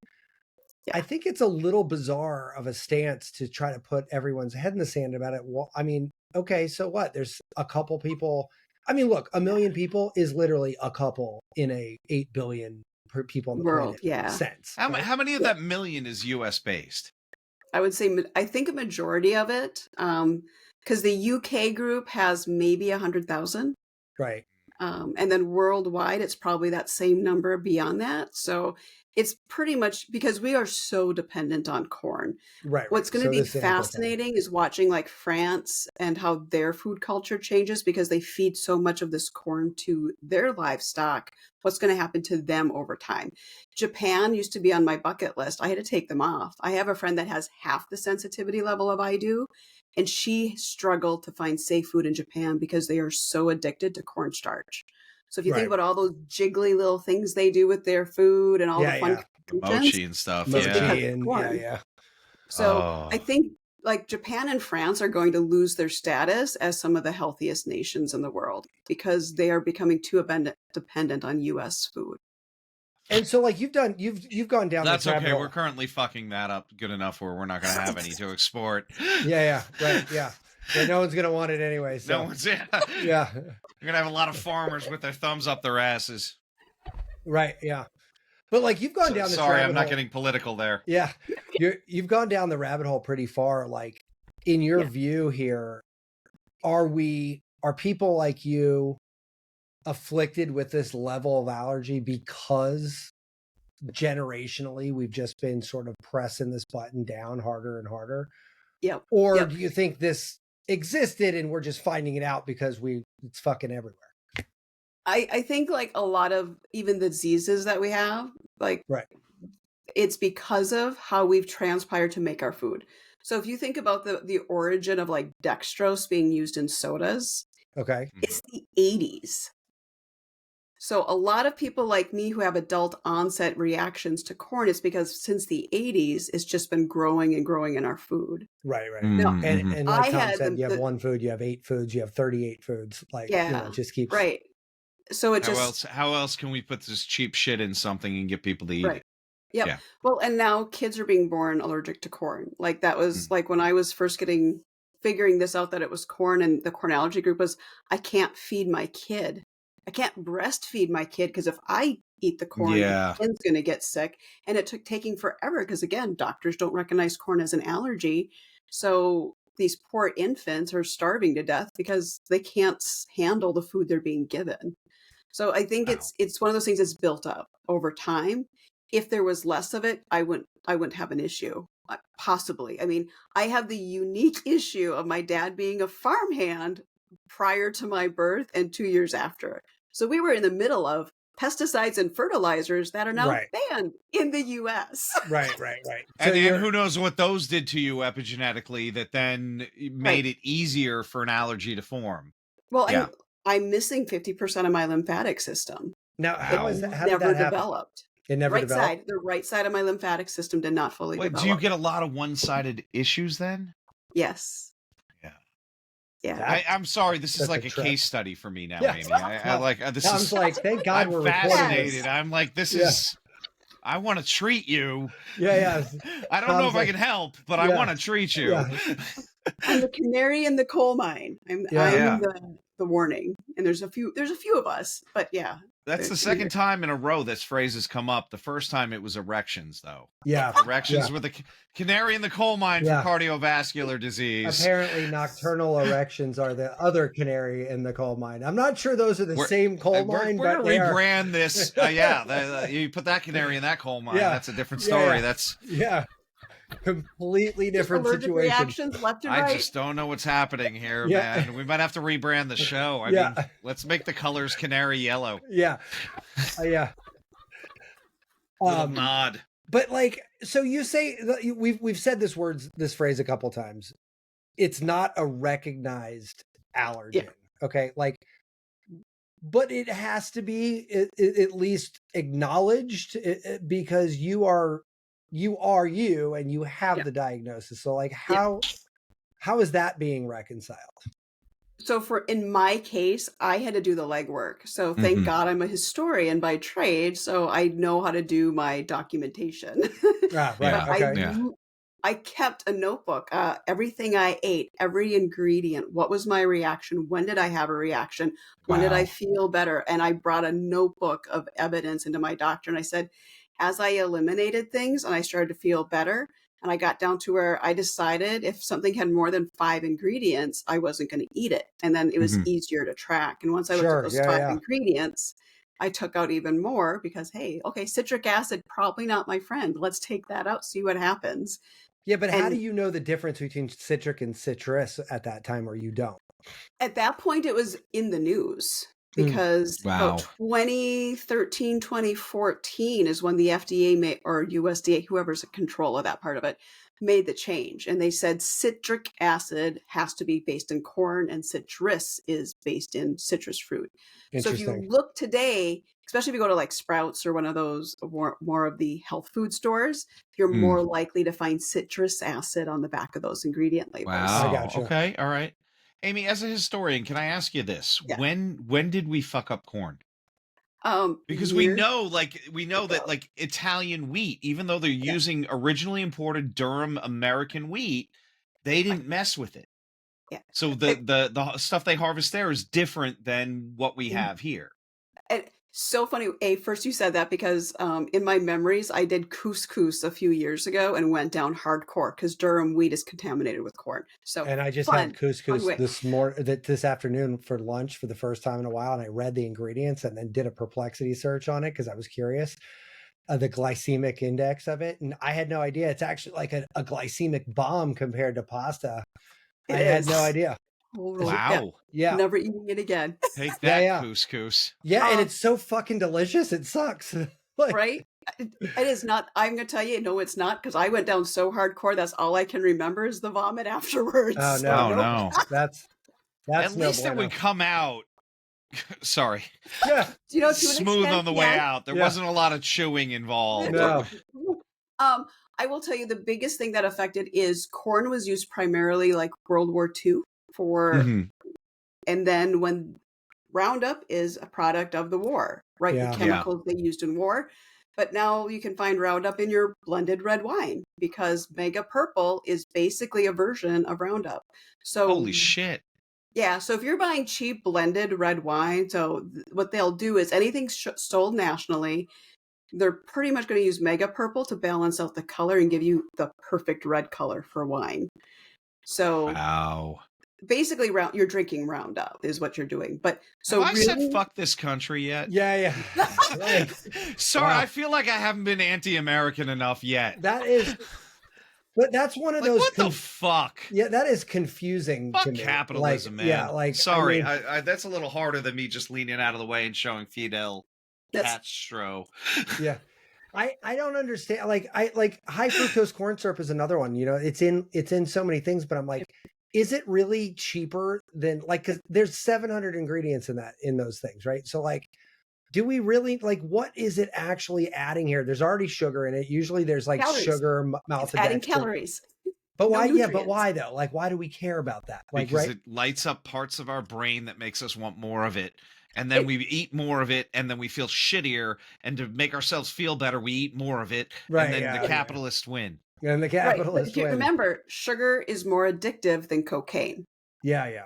Yeah. I think it's a little bizarre of a stance to try to put everyone's head in the sand about it. Well, I mean, okay, so what? There's a couple people. I mean, look, 1 million people is literally a couple in a 8 billion per people on the World, planet yeah. sense. How right? many of that million is U.S. based? I would say, I think a majority of it, because the UK group has maybe 100,000. Right. And then worldwide, it's probably that same number beyond that. So it's pretty much because we are so dependent on corn. Right. What's going to be fascinating is watching like France and how their food culture changes because they feed so much of this corn to their livestock. What's going to happen to them over time? Japan used to be on my bucket list. I had to take them off. I have a friend that has half the sensitivity level of I do, and she struggled to find safe food in Japan because they are so addicted to cornstarch. So if you think Right. about all those jiggly little things they do with their food and all Yeah, the fun yeah. conventions, Mochi and stuff. It's Yeah. because Mochi of and corn. yeah. So Oh. I think like Japan and France are going to lose their status as some of the healthiest nations in the world because they are becoming too dependent on US food. And so like you've gone down That's this rabbit okay. hole. We're currently fucking that up good enough where we're not going to have any to export. Yeah, right, yeah. No one's gonna want it anyway. So. No one's. Yeah. Yeah, You're going to have a lot of farmers with their thumbs up their asses. right, yeah. But like you've gone down this Sorry, rabbit I'm not hole. getting political there. Yeah, you've gone down the rabbit hole pretty far. Like in your view here, are people like you afflicted with this level of allergy because generationally we've just been sort of pressing this button down harder and harder? Yep. Or Yep. do you think this existed and we're just finding it out because it's fucking everywhere? I think like a lot of even the diseases that we have, like Right. it's because of how we've transpired to make our food. So if you think about the origin of like dextrose being used in sodas, Okay. It's the 80s. So a lot of people like me who have adult onset reactions to corn is because since the 80s, it's just been growing and growing in our food. Right. Now, Mm-hmm. And like I Tom had said, you have the one food, you have 8 foods, you have 38 foods. Like, you know, yeah, it just keeps. right. So it just How else can we put this cheap shit in something and get people to eat right. it? Yep. Yeah. Well, and now kids are being born allergic to corn. Like that was Mm. like when I was first figuring this out that it was corn, and the corn allergy group was, I can't feed my kid. I can't breastfeed my kid because if I eat the corn, Yeah. the kid's going to get sick. And it took taking forever because again, doctors don't recognize corn as an allergy. So these poor infants are starving to death because they can't handle the food they're being given. So I think Wow. it's one of those things that's built up over time. If there was less of it, I wouldn't have an issue. Possibly. I mean, I have the unique issue of my dad being a farmhand prior to my birth and 2 years after. So we were in the middle of pesticides and fertilizers that are now Right. banned in the US. Right. So And you're, who knows what those did to you epigenetically that then made it easier for an allergy to form. Well, Yeah. I'm missing 50% of my lymphatic system. now, how It is that? How did never that happen? developed. It never developed. The right side of my lymphatic system did not fully Wait, develop. do you get a lot of one-sided issues then? Yes. Yeah. Yeah. I'm sorry. This is That's like a a trip. case study for me now, Yeah. Amy. I like this. Tom's Is like, thank God I'm we're recording fascinated. this. I'm like, this Yeah. is. I want to treat you. Yeah. I don't know Tom's if like, I can help, but I yeah. want to treat you. Yeah. I'm the canary in the coal mine. I'm Yeah. the warning. And there's a few of us, but yeah. That's the second time in a row this phrase has come up. The first time it was erections, though. Yeah. Erections were the canary in the coal mine for cardiovascular disease. Apparently, nocturnal erections are the other canary in the coal mine. I'm not sure those are the same coal mine, we're but gonna rebrand this. You put that canary in that coal mine. Yeah. That's a different story. Yeah. That's completely different allergic situation. reactions left and right. I just don't know what's happening here, Yeah. man. We might have to rebrand the show. I mean, let's make the colors canary yellow. Yeah. Little nod. But like, so you say we've said this phrase a couple times. It's not a recognized allergen. Yeah. Okay. Like, but it has to be at least acknowledged because you are you and you have the diagnosis. So like how is that being reconciled? So in my case, I had to do the legwork. So thank God I'm a historian by trade. So I know how to do my documentation. Right. Yeah. I kept a notebook, everything I ate, every ingredient. What was my reaction? When did I have a reaction? When did I feel better? And I brought a notebook of evidence into my doctor. And I said, as I eliminated things and I started to feel better, and I got down to where I decided if something had more than 5 ingredients, I wasn't going to eat it. And then it was easier to track. And once I looked at those 5 ingredients, I took out even more because, hey, okay, citric acid, probably not my friend. Let's take that out, see what happens. Yeah, but how do you know the difference between citric and citrus at that time, or you don't? At that point, it was in the news because about 2013, 2014 is when the FDA or USDA, whoever's in control of that part of it, made the change. And they said citric acid has to be based in corn and citrus is based in citrus fruit. So if you look today, especially if you go to like Sprouts or one of those more of the health food stores, you're more likely to find citrus acid on the back of those ingredient labels. Wow. I gotcha. Okay. All right. Amy, as a historian, can I ask you this? Yeah. When did we fuck up corn? Because we know that like Italian wheat, even though they're using originally imported Durham American wheat, they didn't mess with it. Yeah. So the stuff they harvest there is different than what we have here. And so funny. First you said that because in my memories, I did couscous a few years ago and went down hardcore because Durham wheat is contaminated with corn. So and I just had couscous this afternoon for lunch for the first time in a while, and I read the ingredients and then did a perplexity search on it because I was curious. The glycemic index of it, and I had no idea. It's actually like a glycemic bomb compared to pasta. I had no idea. Totally. Wow. Yeah. Never eating it again. Take that, couscous. Yeah, and it's so fucking delicious. It sucks. Right? It is not. I'm going to tell you, no, it's not, because I went down so hardcore. That's all I can remember is the vomit afterwards. Oh, no. No. That's At no least it bueno. would come out. Sorry. Yeah. You know, to an Smooth extent, on the way out. There Yeah. wasn't a lot of chewing involved. No. I will tell you the biggest thing that affected is corn was used primarily like World War II for, Mhm. and then when Roundup is a product of the war, right? Yeah. The chemicals they used in war. But now you can find Roundup in your blended red wine because Mega Purple is basically a version of Roundup. So Holy shit. yeah, so if you're buying cheap blended red wine, so what they'll do is anything sold nationally, they're pretty much going to use Mega Purple to balance out the color and give you the perfect red color for wine. So Wow. basically, you're drinking Roundup is what you're doing. But so Have I really, said fuck this country yet? Yeah. Right. Sorry, Wow. I feel like I haven't been anti-American enough yet. That is, but that's one of Like, those. what the fuck? Yeah, that is confusing Fuck to me. capitalism, like, man. Yeah, like sorry, I mean, that's a little harder than me just leaning out of the way and showing Fidel Castro. Yeah. I don't understand. Like high fructose corn syrup is another one. You know, it's in so many things, but I'm like, is it really cheaper than like, cause there's 700 ingredients in those things, right? So like, do we really like, what is it actually adding here? There's already sugar in it. Usually there's like calories. sugar, It's adding calories. But No why? Yeah, but nutrients. why though? Like, why do we care about that? Like, Because right? it lights up parts of our brain that makes us want more of it. And then we eat more of it, and then we feel shittier. And to make ourselves feel better, we eat more of it. Right, and then yeah, the capitalists win. And the Right. But capitalists if you win. remember, sugar is more addictive than cocaine. Yeah.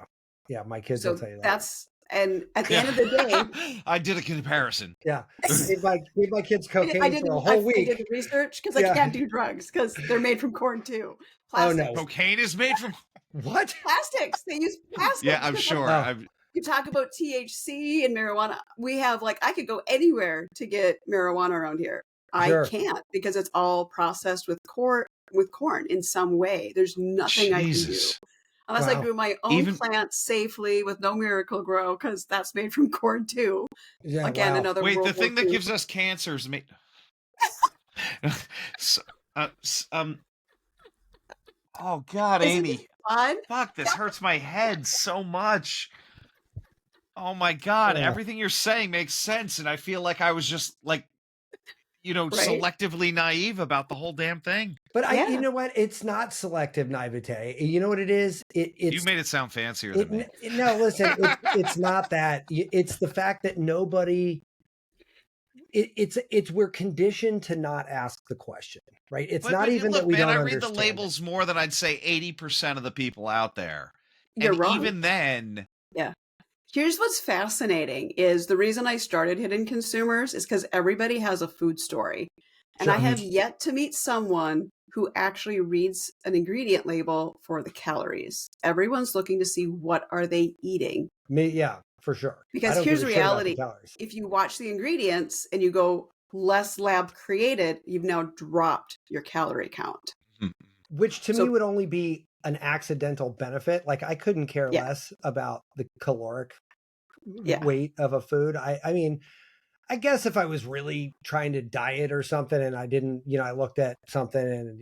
My kids will So tell you that. that's, and at the end of the day, I did a comparison. Yeah, gave my kids cocaine I did for a whole week. I did the research because I can't do drugs because they're made from corn too. Plastics. Oh no, Cocaine is made from what? Plastics. They use plastics. Yeah, I'm sure. Oh. You talk about THC and marijuana. We have I could go anywhere to get marijuana around here. Sure. I can't because it's all processed with corn in some way. There's nothing I can do. Unless I grew my own plants safely with no Miracle Grow, because that's made from corn too. Yeah, Again, another Wait, World the thing War that II. gives us cancer is made. Oh God, Isn't Amy! it fun? Fuck, this hurts my head so much. Oh my God, everything you're saying makes sense, and I feel like I was just selectively naive about the whole damn thing. But you know what? It's not selective naivete. You know what it is? You made it sound fancier than me. No, listen, it's not that. It's the fact that nobody. It's we're conditioned to not ask the question, right? It's not even that we don't understand. I read the labels more than I'd say 80% of the people out there. You're wrong. Even then, yeah. Here's what's fascinating is the reason I started Hidden Consumers is because everybody has a food story. And I have yet to meet someone who actually reads an ingredient label for the calories. Everyone's looking to see what are they eating. Yeah, for sure. Because here's the reality. If you watch the ingredients and you go less lab created, you've now dropped your calorie count. Which to me would only be an accidental benefit. Like I couldn't care less about the caloric weight of a food. I mean, I guess if I was really trying to diet or something and I didn't, I looked at something and,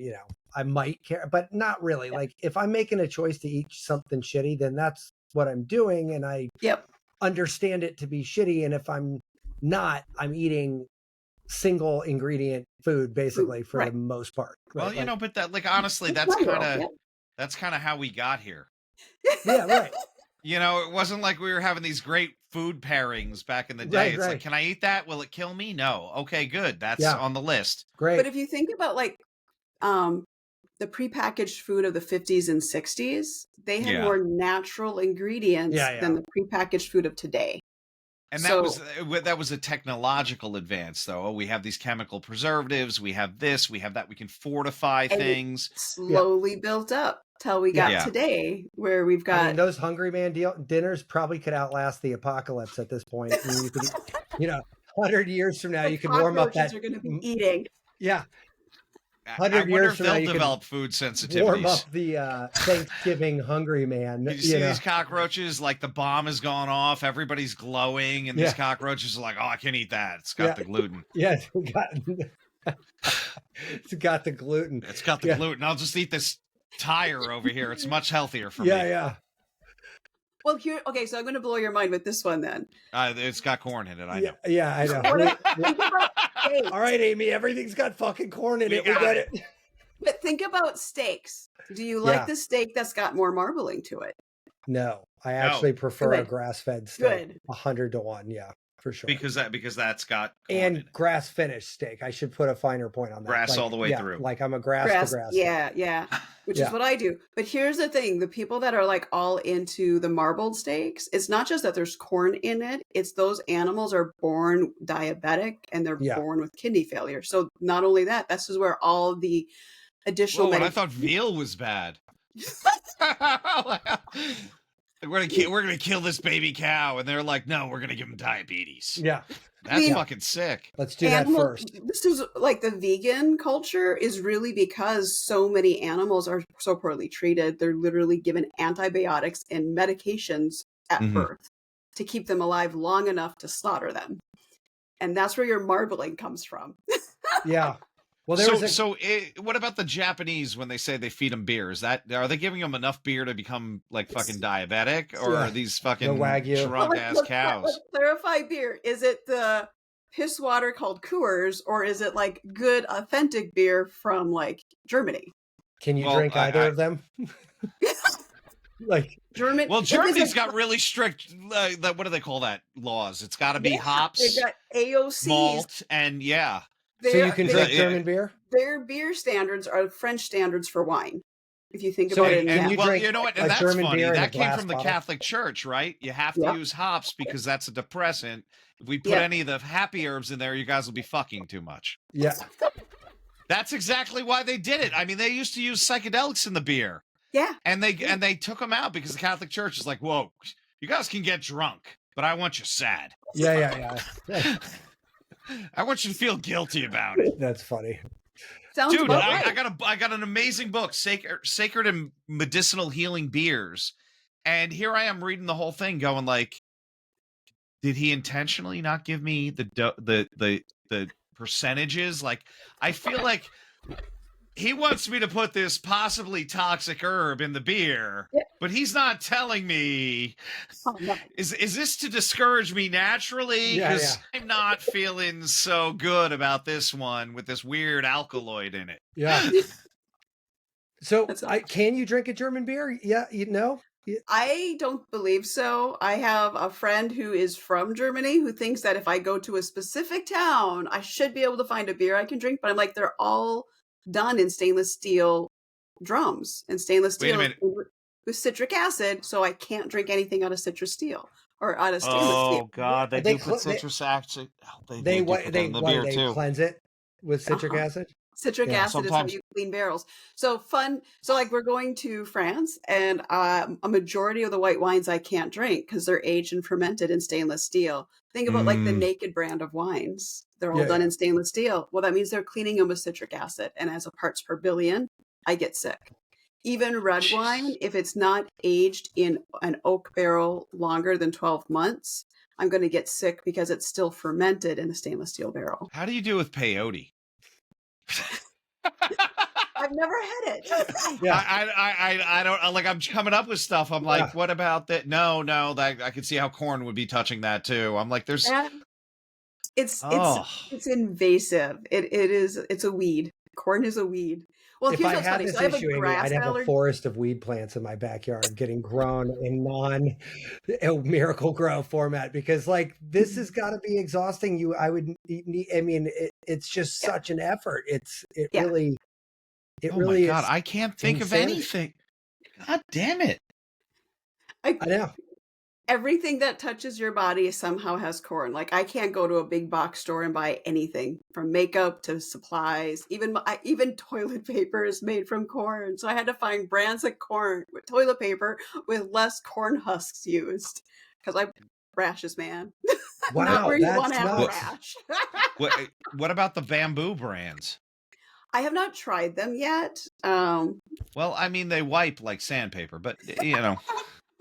I might care, but not really. Like if I'm making a choice to eat something shitty, then that's what I'm doing. And I understand it to be shitty. And if I'm not, I'm eating single ingredient food basically for the most part. Right? Well, but that honestly, that's kind of how we got here. Yeah, right. It wasn't like we were having these great food pairings back in the day. It's like, can I eat that? Will it kill me? No. Okay, good. That's on the list. Great. But if you think about the prepackaged food of the 50s and 60s, they had more natural ingredients than the prepackaged food of today. And that was a technological advance, though. We have these chemical preservatives. We have this. We have that. We can fortify things. Slowly built up till we got today, where we've got. I mean, those Hungry Man dinners probably could outlast the apocalypse at this point. I mean, you could, 100 years from now, you can warm up that. Are going to be eating. Yeah. 100 years from now, they'll develop food sensitivities. Warm up the Thanksgiving Hungry Man. You see these cockroaches, like the bomb has gone off, everybody's glowing, and these cockroaches are like, oh, I can't eat that. It's got the gluten. Yeah, it's got the gluten. It's got the gluten. I'll just eat this tire over here. It's much healthier for me. Yeah. Well, okay, so I'm going to blow your mind with this one then. It's got corn in it. I know. Yeah, I know. Think about steaks. All right, Amy, everything's got fucking corn in it. We get it. But think about steaks. Do you like the steak that's got more marbling to it? No, I actually prefer a grass-fed steak. 100 to 1, yeah, for sure. Because that's got corn and in it. Grass finished steak. I should put a finer point on that. Grass all the way through. Like I'm a grass to grass. Yeah. Which is what I do. But here's the thing: the people that are like all into the marbled steaks, it's not just that there's corn in it; it's those animals are born diabetic and they're born with kidney failure. So not only that, this is where all the additional. I thought veal was bad. We're gonna kill this baby cow, and they're like, no, we're gonna give him diabetes. Yeah, that's fucking sick. Let's do that first. This is like the vegan culture is really because so many animals are so poorly treated. They're literally given antibiotics and medications at birth to keep them alive long enough to slaughter them, and that's where your marbling comes from. Yeah. Well, what about the Japanese when they say they feed them beer? Are they giving them enough beer to become like fucking diabetic, or are these fucking drunk ass cows? Let's clarify beer. Is it the piss water called Coors, or is it like good authentic beer from like Germany? Can you drink either of them? Like German. Well, Germany's got really strict. What do they call that? Laws. It's got to be hops, they got AOC, malt, and so you can drink German beer? Their beer standards are French standards for wine. If you think about it. And you know what? And that's German funny. That came from the Catholic Church, right? You have to use hops because that's a depressant. If we put any of the happy herbs in there, you guys will be fucking too much. Yeah. That's exactly why they did it. I mean, they used to use psychedelics in the beer. Yeah. And they took them out because the Catholic Church is like, whoa, you guys can get drunk, but I want you sad. Yeah. I want you to feel guilty about it. That's funny. Sounds Dude, right. I got an amazing book, Sacred and Medicinal Healing Beers. And here I am reading the whole thing going like, did he intentionally not give me the percentages? Like, I feel like he wants me to put this possibly toxic herb in the beer, but he's not telling me. Oh, no. Is this to discourage me naturally? Because I'm not feeling so good about this one with this weird alkaloid in it. Yeah. So can you drink a German beer? Yeah, I don't believe so. I have a friend who is from Germany who thinks that if I go to a specific town, I should be able to find a beer I can drink. But I'm like, they're all done in stainless steel drums and stainless steel with citric acid, so I can't drink anything out of citrus steel or out of stainless steel. Oh God, they put citrus acid. They cleanse it with citric acid. Citric acid is how you clean barrels. So like we're going to France, and a majority of the white wines I can't drink because they're aged and fermented in stainless steel. Think about like the Naked brand of wines. They're all done in stainless steel. Well, that means they're cleaning them with citric acid. And as a parts per billion, I get sick. Even red wine, if it's not aged in an oak barrel longer than 12 months, I'm going to get sick because it's still fermented in a stainless steel barrel. How do you do with peyote? I've never had it. I don't like. I'm coming up with stuff. I'm like, what about that? No, that I can see how corn would be touching that too. I'm like, there's. It's invasive. It's a weed. Corn is a weed. Well, if I had this issue, Amy, I'd have a forest of weed plants in my backyard getting grown in non-miracle grow format because, like, this has got to be exhausting. It's just such an effort. It really is. God, I can't think of anything. God damn it! I know. Everything that touches your body somehow has corn. Like I can't go to a big box store and buy anything from makeup to supplies. Even toilet paper is made from corn. So I had to find brands of corn with toilet paper with less corn husks used because I'm rashes, man. Wow, not where you want to have a rash. What about the bamboo brands? I have not tried them yet. Well, I mean, they wipe like sandpaper, but you know.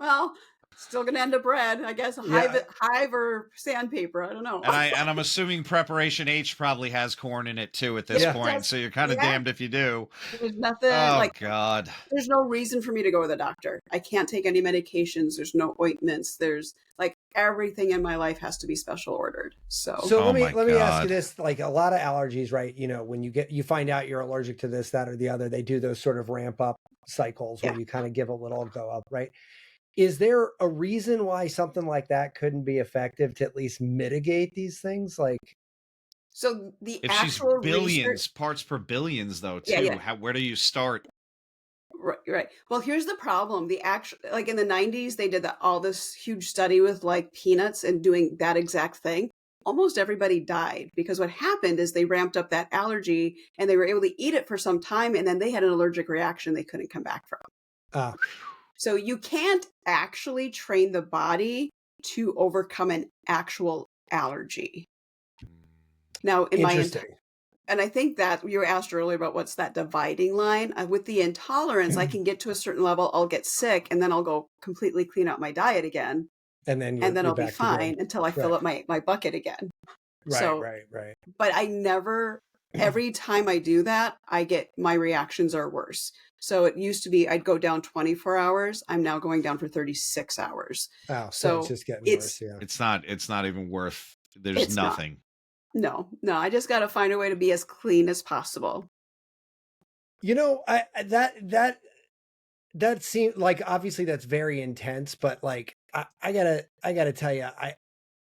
Well, Still gonna end up red, I guess. Hive or sandpaper. I don't know. And I'm assuming Preparation H probably has corn in it too at this point. So you're kind of damned if you do. There's nothing. Oh God. There's no reason for me to go to the doctor. I can't take any medications. There's no ointments. There's like everything in my life has to be special ordered. So let me ask you this: like a lot of allergies, right? You know, when you find out you're allergic to this, that, or the other, they do those sort of ramp up cycles where you kind of give a little go up, right? Is there a reason why something like that couldn't be effective to at least mitigate these things? Like, so the if actual she's billions research, parts per billions, though, too. Where do you start? Right. Well, here's the problem. The actual, like in the 90s, they did all this huge study with like peanuts and doing that exact thing. Almost everybody died because what happened is they ramped up that allergy and they were able to eat it for some time, and then they had an allergic reaction they couldn't come back from. So you can't actually train the body to overcome an actual allergy. Now, and I think that you were asked earlier about what's that dividing line. With the intolerance, I can get to a certain level, I'll get sick, and then I'll go completely clean out my diet again. And then I'll be fine until I fill up my bucket again. Right. But I never, every time I do that, my reactions are worse. So it used to be I'd go down 24 hours. I'm now going down for 36 hours. Oh, so it's just getting worse. Yeah. It's not even worth, there's nothing. No, I just got to find a way to be as clean as possible. You know, that seems like, obviously that's very intense, but like, I gotta tell you,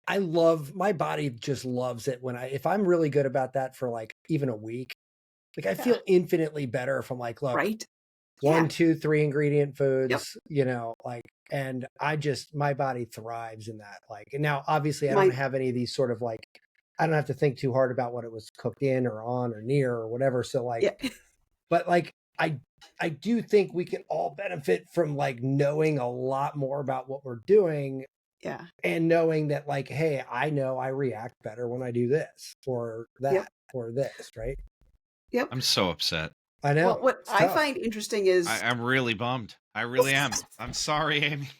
I love, my body just loves it if I'm really good about that for like even a week, like I feel infinitely better if I'm like, look, 1, 2, 3 ingredient foods, you know, like, and my body thrives in that. Like, and now obviously I don't have any of these sort of like, I don't have to think too hard about what it was cooked in or on or near or whatever. So like, but like, I do think we can all benefit from like knowing a lot more about what we're doing. Yeah. And knowing that like, hey, I know I react better when I do this or that or this, right? Yep. I'm so upset. I know. Well, what I find interesting is I'm really bummed. I really am. I'm sorry, Amy.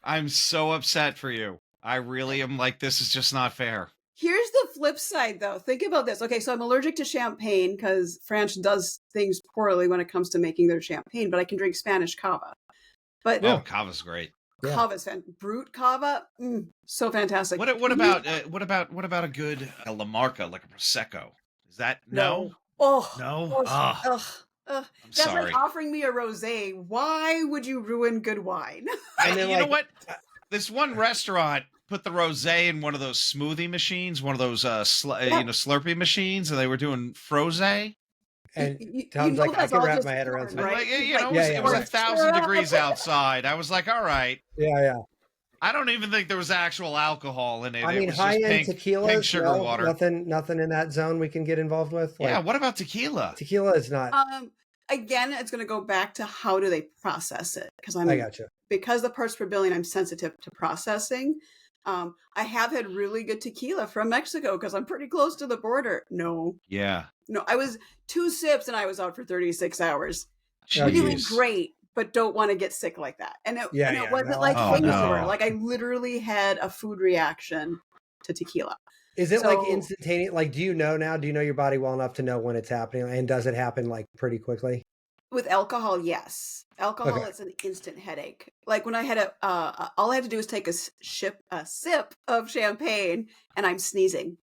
I'm so upset for you. I really am like, this is just not fair. Here's the flip side, though. Think about this. Okay, so I'm allergic to champagne because France does things poorly when it comes to making their champagne, but I can drink Spanish cava. But cava's great. Cava's brute cava, so fantastic. What about a good La Marca, like a prosecco? Is that no? No. I'm That's sorry. like offering me a rosé. Why would you ruin good wine? You know what? This one restaurant put the rosé in one of those smoothie machines, one of those Slurpee machines, and they were doing frosé. And Tom's like, I can wrap my head around right? It was 1,000 degrees outside. I was like, all right. Yeah. I don't even think there was actual alcohol in it. I mean, it was high-end tequila, pink sugar water. Nothing in that zone we can get involved with. Like, what about tequila? Tequila is not. Again, it's going to go back to how do they process it? I got you. Because the parts per billion, I'm sensitive to processing. I have had really good tequila from Mexico because I'm pretty close to the border. No, I was 2 sips and I was out for 36 hours. Really great, but don't want to get sick like that. And it wasn't like flamethrower. Like I literally had a food reaction to tequila. Is it like instantaneous? Like, do you know now? Do you know your body well enough to know when it's happening? And does it happen like pretty quickly? With alcohol, yes. Alcohol is an instant headache. Like when I had all I had to do was take a sip of champagne and I'm sneezing.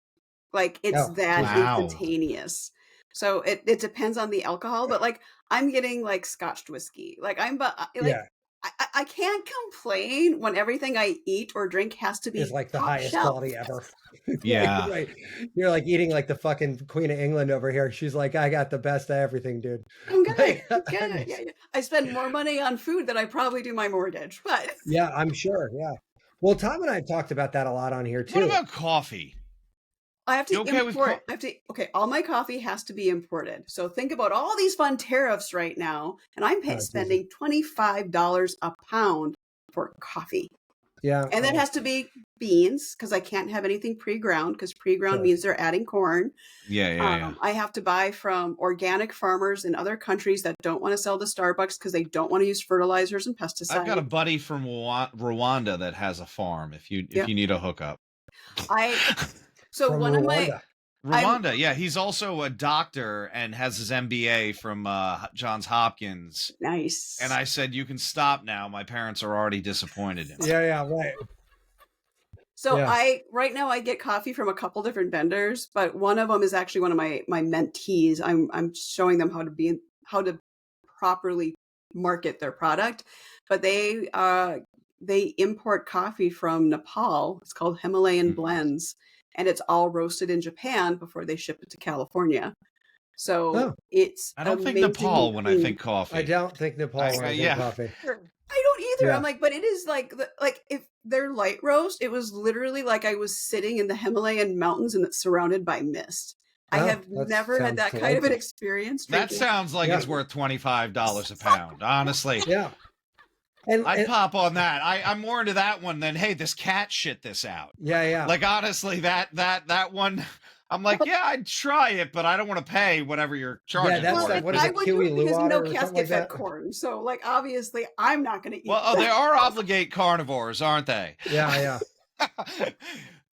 Like it's instantaneous. So it depends on the alcohol, but like I'm getting like scotched whiskey. Like I can't complain when everything I eat or drink has to be is like the highest quality ever. Yeah. You're like eating like the fucking Queen of England over here. She's like, I got the best of everything, dude. I'm good. Yeah. I spend more money on food than I probably do my mortgage, but yeah, I'm sure. Yeah. Well, Tom and I have talked about that a lot on here too. What about coffee? I have to import. All my coffee has to be imported. So think about all these fun tariffs right now, and I'm spending $25 a pound for coffee. Yeah, and that has to be beans because I can't have anything pre-ground because pre-ground Sure. means they're adding corn. Yeah. I have to buy from organic farmers in other countries that don't want to sell to Starbucks because they don't want to use fertilizers and pesticides. I've got a buddy from Rwanda that has a farm. If you need a hookup. So From one Rwanda. of Rwanda, yeah, he's also a doctor and has his MBA from Johns Hopkins. Nice. And I said, you can stop now. My parents are already disappointed in me. Yeah, right. So right now I get coffee from a couple different vendors, but one of them is actually one of my mentees. I'm showing them how to properly market their product, but they import coffee from Nepal. It's called Himalayan blends, and it's all roasted in Japan before they ship it to California. So it's I don't think Nepal when I think coffee. I don't think Nepal when I think coffee. I don't either. Yeah. I'm like, but it is like if they're light roast, it was literally like I was sitting in the Himalayan mountains and it's surrounded by mist. I have never had that kind of an experience. That sounds like it's worth $25 a pound, honestly. Yeah. I'd pop on that. I'm more into that one than, hey, this cat shit this out. Yeah. Like, honestly, that one, I'm like, yeah, I'd try it, but I don't want to pay whatever you're charging. Yeah, that's like, what is it, kiwi luwak no or something casket like fed that? corn. So, like, obviously, I'm not going to eat Well, they are obligate carnivores, aren't they? Yeah.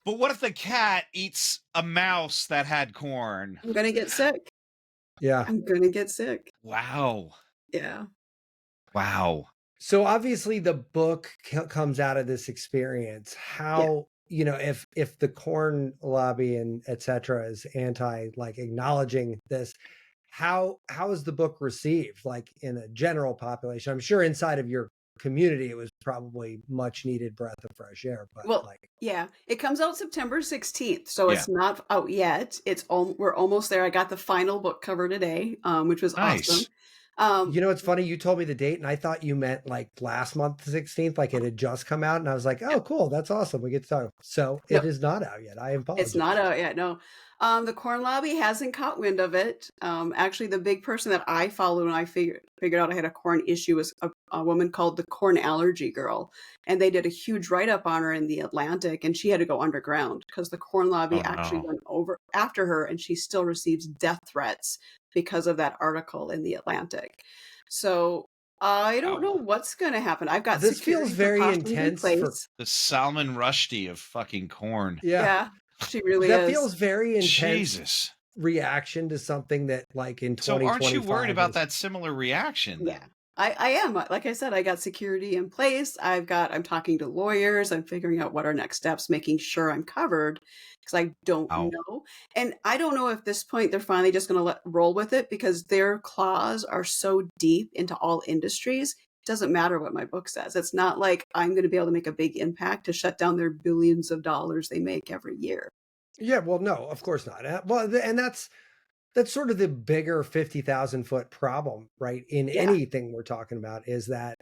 But what if the cat eats a mouse that had corn? I'm going to get sick. Yeah. I'm going to get sick. Wow. Yeah. Wow. So obviously the book comes out of this experience. How, if the corn lobby and et cetera is acknowledging this, how is the book received? Like in a general population, I'm sure inside of your community, it was probably much needed breath of fresh air. But it comes out September 16th. So it's not out yet. We're almost there. I got the final book cover today, which was awesome. It's funny. You told me the date and I thought you meant like last month, the 16th, like it had just come out. And I was like, oh, cool. That's awesome. We get to talk. So it is not out yet. I apologize. It's not out yet. No. The corn lobby hasn't caught wind of it. Actually, the big person that I followed when I figured out I had a corn issue was a woman called the Corn Allergy Girl. And they did a huge write-up on her in the Atlantic. And she had to go underground because the corn lobby went over after her. And she still receives death threats because of that article in the Atlantic. So I don't know what's going to happen. I've got this feels very intense for the Salman Rushdie of fucking corn. Yeah, she really that is. That feels very intense. Jesus. Reaction to something that like in 2025. So aren't you worried about that similar reaction? Yeah. I am. Like I said, I got security in place. I'm talking to lawyers. I'm figuring out what are next steps, making sure I'm covered because I don't know. And I don't know if at this point they're finally just going to roll with it because their claws are so deep into all industries. It doesn't matter what my book says. It's not like I'm going to be able to make a big impact to shut down their billions of dollars they make every year. Yeah, well, no, of course not. Well, and that's sort of the bigger 50,000 foot problem, right? In anything we're talking about is that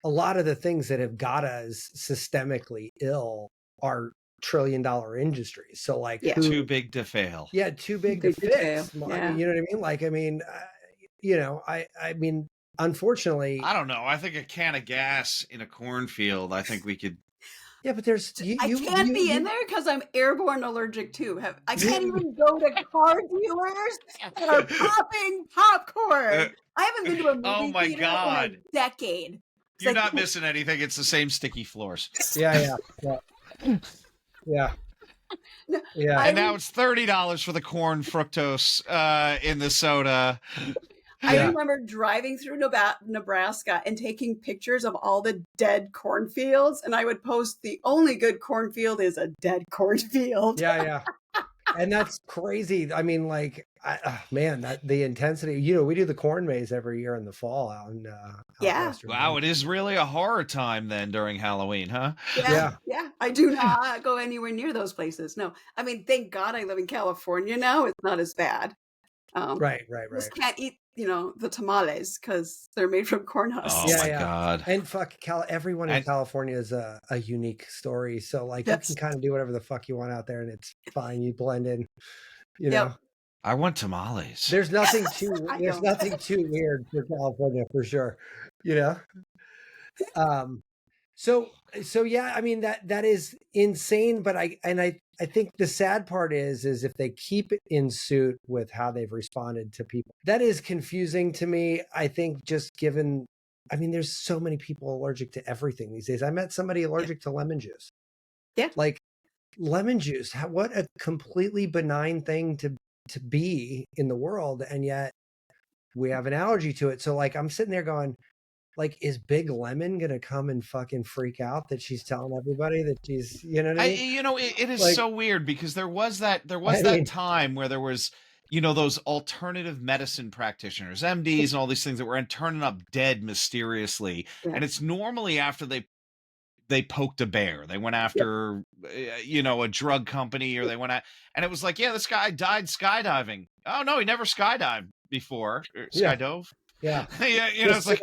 a lot of the things that have got us systemically ill are $1 trillion industries. So like too big to fail. Yeah. Too big to fix. Yeah. I mean, you know what I mean? Like, I mean, unfortunately, I don't know. I think a can of gas in a cornfield, I think we could. Yeah, but there's I can't be in there because I'm airborne allergic too. I can't even go to car dealers that are popping popcorn. I haven't been to a movie theater in a decade. You're not missing anything. It's the same sticky floors. Yeah. And now it's $30 for the corn fructose in the soda. I remember driving through Nebraska and taking pictures of all the dead cornfields, and I would post the only good cornfield is a dead cornfield. Yeah. And that's crazy. I mean, like, that the intensity. We do the corn maze every year in the fall out in Wow, it is really a horror time then during Halloween, huh? Yeah. I do not go anywhere near those places. No, I mean, thank God I live in California now. It's not as bad. Right. Just can't eat, the tamales because they're made from corn husks. Oh my God. And fuck, everyone in California is a unique story. So like you can kind of do whatever the fuck you want out there and it's fine. You blend in, know. I want tamales. There's nothing too weird for California for sure. So yeah, I mean that is insane, but I think the sad part is if they keep it in suit with how they've responded to people. That is confusing to me. I think just given, I mean, there's so many people allergic to everything these days. I met somebody allergic to lemon juice. Yeah. Like lemon juice, what a completely benign thing to be in the world, and yet we have an allergy to it. So like I'm sitting there going, like, is Big Lemon gonna come and fucking freak out that she's telling everybody that she's, you know what I mean? You know, it is Like, so weird because there was that mean, time where there was, you know, those alternative medicine practitioners, MDs, and all these things that were turning up dead mysteriously, Yeah. and it's normally after they poked a bear. They went after, you know, a drug company, or they went at, and it was like, yeah, this guy died skydiving. Oh no, he never skydived before. Skydove. Yeah. Yeah, you know, it's like,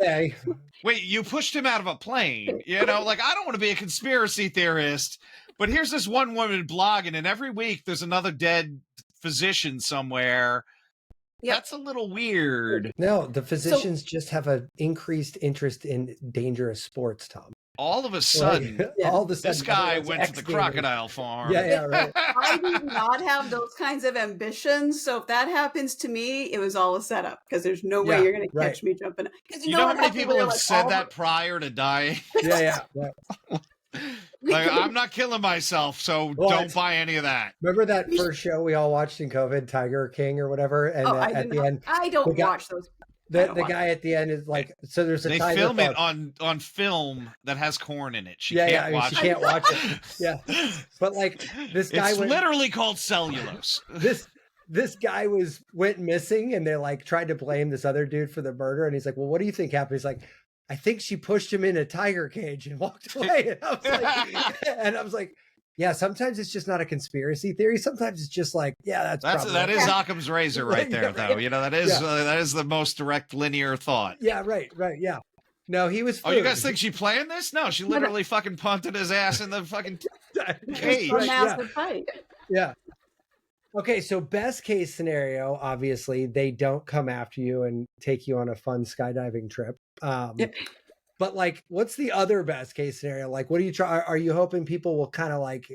wait, you pushed him out of a plane. You know, like, I don't want to be a conspiracy theorist, but here's this one woman blogging, and every week there's another dead physician somewhere. Yep. That's a little weird. No, the physicians just have an increased interest in dangerous sports, Tom. All of a sudden, this guy went to the crocodile farm. Yeah, right. I do not have those kinds of ambitions. So if that happens to me, it was all a setup, because there's no way you're going to catch me jumping. You know how many people have said that prior to dying? Yeah. Like, I'm not killing myself, so don't buy any of that. Remember that first show we all watched in COVID, Tiger King or whatever? And at the end, I don't watch those. The guy at the end is like, so there's a they film it on film that has corn in it. She can't watch it. She can't watch it. Yeah, but like this guy, it's literally called cellulose. This guy went missing, and they like tried to blame this other dude for the murder, and he's like, well, what do you think happened? He's like, I think she pushed him in a tiger cage and walked away. And I was like, yeah, sometimes it's just not a conspiracy theory. Sometimes it's just like, yeah, that is Occam's razor right there, though. You know, that is the most direct linear thought. Yeah, right, yeah. No, he was. Oh, you guys think she planned this? No, she literally fucking punted his ass in the fucking cage. Massive fight. Yeah. Okay, so best case scenario, obviously, they don't come after you and take you on a fun skydiving trip. But like, what's the other best case scenario? Like, what do you try? Are you hoping people will kind of like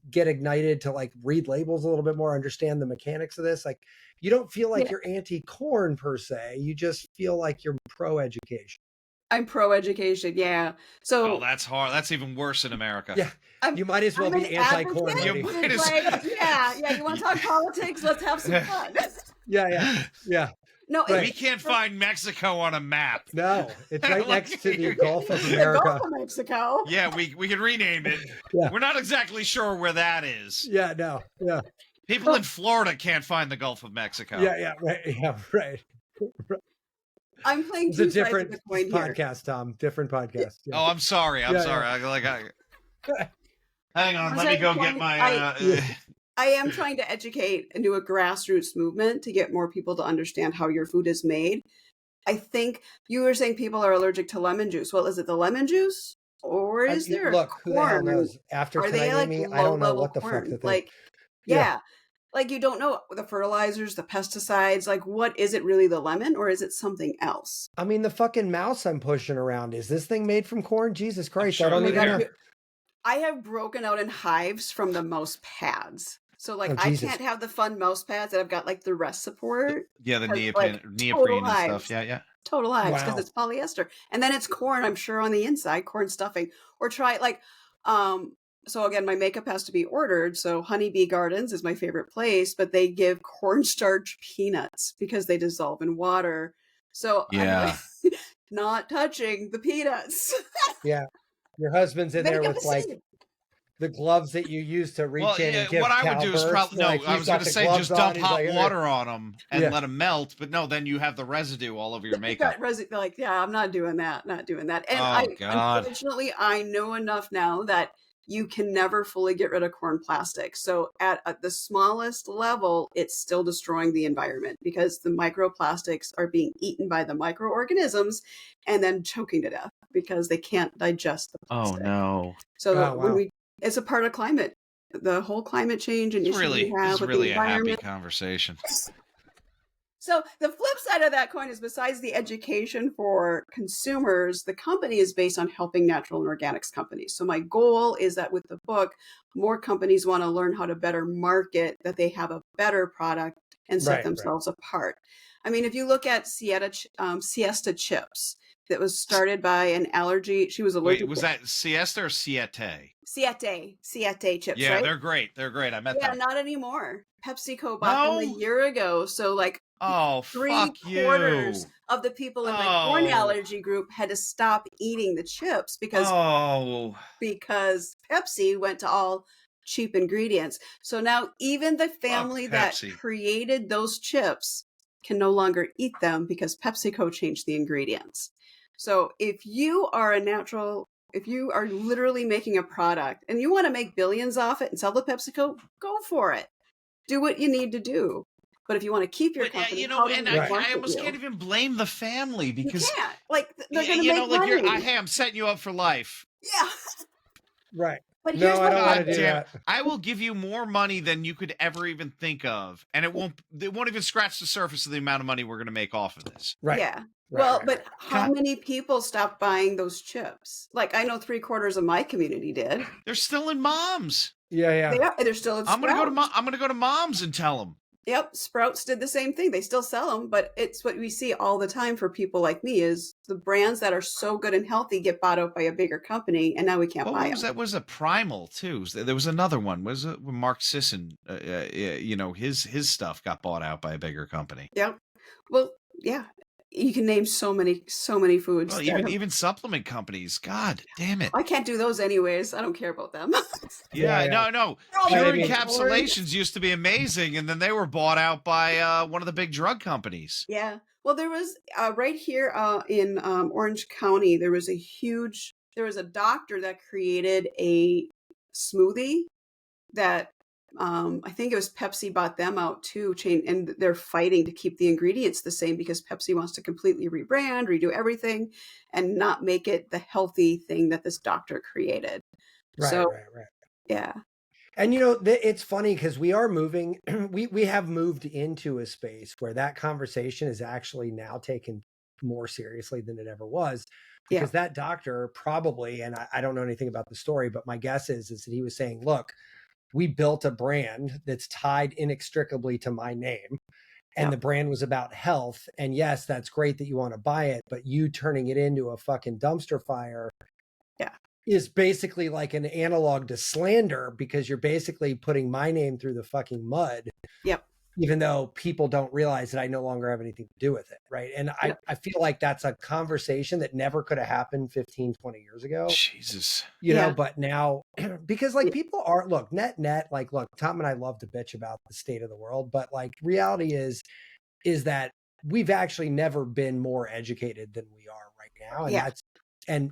get ignited to like read labels a little bit more, understand the mechanics of this? Like, you don't feel like you're anti-corn per se. You just feel like you're pro-education. I'm pro-education, yeah. So that's hard. That's even worse in America. Yeah, you might as well be anti-corn. You might as well. Yeah. You want to talk politics? Let's have some fun. Yeah. No, we can't find Mexico on a map. No, it's right next to the Gulf of America. The Gulf of Mexico. Yeah, we can rename it. Yeah. We're not exactly sure where that is. Yeah, no, yeah. People in Florida can't find the Gulf of Mexico. Yeah, right. I'm playing two sides of the coin here. Podcast, Tom. Different podcast. Yeah. Oh, I'm sorry. I'm sorry. Hang on. Let me go get my. I am trying to educate and do a grassroots movement to get more people to understand how your food is made. I think you were saying people are allergic to lemon juice. Well, is it the lemon juice, or is there corn? Who the hell knows? After are they like I don't know what the fuck to think. Like, like you don't know the fertilizers, the pesticides. Like, what is it really? The lemon, or is it something else? I mean, the fucking mouse I'm pushing around, is this thing made from corn? Jesus Christ! I don't even know. I have broken out in hives from the mouse pads. So like I can't have the fun mouse pads that I've got like the rest support. Yeah, the neoprene and stuff. Yeah. Total hives because it's polyester. And then it's corn, I'm sure, on the inside, corn stuffing. Or try like so again, my makeup has to be ordered. So Honeybee Gardens is my favorite place, but they give cornstarch peanuts because they dissolve in water. So I'm like, not touching the peanuts. Yeah. Your husband's in there with like the gloves that you use to reach in and give what I would do is probably I was going to say just dump hot water on them and let them melt, but no, then you have the residue all over your makeup. Like, I'm not doing that. And God. Unfortunately, I know enough now that you can never fully get rid of corn plastic. So at the smallest level, it's still destroying the environment because the microplastics are being eaten by the microorganisms and then choking to death because they can't digest the plastic. Oh no! So it's a part of climate, the whole climate change and issues we have with the environment. A happy conversation. So the flip side of that coin is, besides the education for consumers, the company is based on helping natural and organics companies. So my goal is that with the book, more companies want to learn how to better market that they have a better product and set Right, right. themselves apart. I mean, if you look at Siesta chips, that was started by an allergy. She was allergic. Wait, was that Siesta or Siete? Siete chips, Yeah, right? they're great. They're great. I met Yeah, them. not anymore. PepsiCo bought them a No. year ago. So like Oh, fuck 3/4 you. of the people in my corn Oh. allergy group had to stop eating the chips because Oh. Pepsi went to all cheap ingredients. So now even the Fuck family that Pepsi. created those chips can no longer eat them because PepsiCo changed the ingredients. So if you are literally making a product and you want to make billions off it and sell to PepsiCo, go for it. Do what you need to do. But if you want to keep your But company, you know, how do and we Right. I market almost you? can't even blame the family You because can't. Like they're going to you make know, like money. hey, I'm setting you up for life. Yeah. Right. But No, here's I what don't want to God do damn, that. I will give you more money than you could ever even think of, and it won't even scratch the surface of the amount of money we're going to make off of this. Right. Yeah. Right, Well, right, but right. how God, many people stopped buying those chips? Like I know 3/4 of my community did. they're still in Moms. Yeah, yeah. They're still in I'm gonna go to Sprouts. I'm gonna go to Moms and tell them. Yep, Sprouts did the same thing. They still sell them, but it's what we see all the time for people like me is the brands that are so good and healthy get bought out by a bigger company, and now we can't buy What was them. that? Was a Primal too? There was another one. Was it when Mark Sisson? You know, his stuff got bought out by a bigger company. Yep. Well, yeah. You can name so many foods Well, that even supplement companies. God damn it. I can't do those anyways. I don't care about them. Yeah, Yeah, yeah. no. They're all But I Pure mean, mandatory. encapsulations used to be amazing, and then they were bought out by one of the big drug companies. Yeah. Well, there was right here in Orange County, there was a doctor that created a smoothie that I think it was Pepsi bought them out too, and they're fighting to keep the ingredients the same because Pepsi wants to completely rebrand, redo everything, and not make it the healthy thing that this doctor created. right, So, right. yeah. And you know, it's funny because we are moving. We have moved into a space where that conversation is actually now taken more seriously than it ever was. Yeah. Because that doctor probably, and I don't know anything about the story, but my guess is that he was saying, "Look, we built a brand that's tied inextricably to my name." And Yeah. the brand was about health. And yes, that's great that you want to buy it, but you turning it into a fucking dumpster fire Yeah. is basically like an analog to slander because you're basically putting my name through the fucking mud. Yep. Even though people don't realize that I no longer have anything to do with it. Right. And Yep. I feel like that's a conversation that never could have happened 15, 20 years ago. Jesus. You know, Yeah. but now because like Yeah. people are net, like, look, Tom and I love to bitch about the state of the world, but like reality is that we've actually never been more educated than we are right now. And Yeah. that's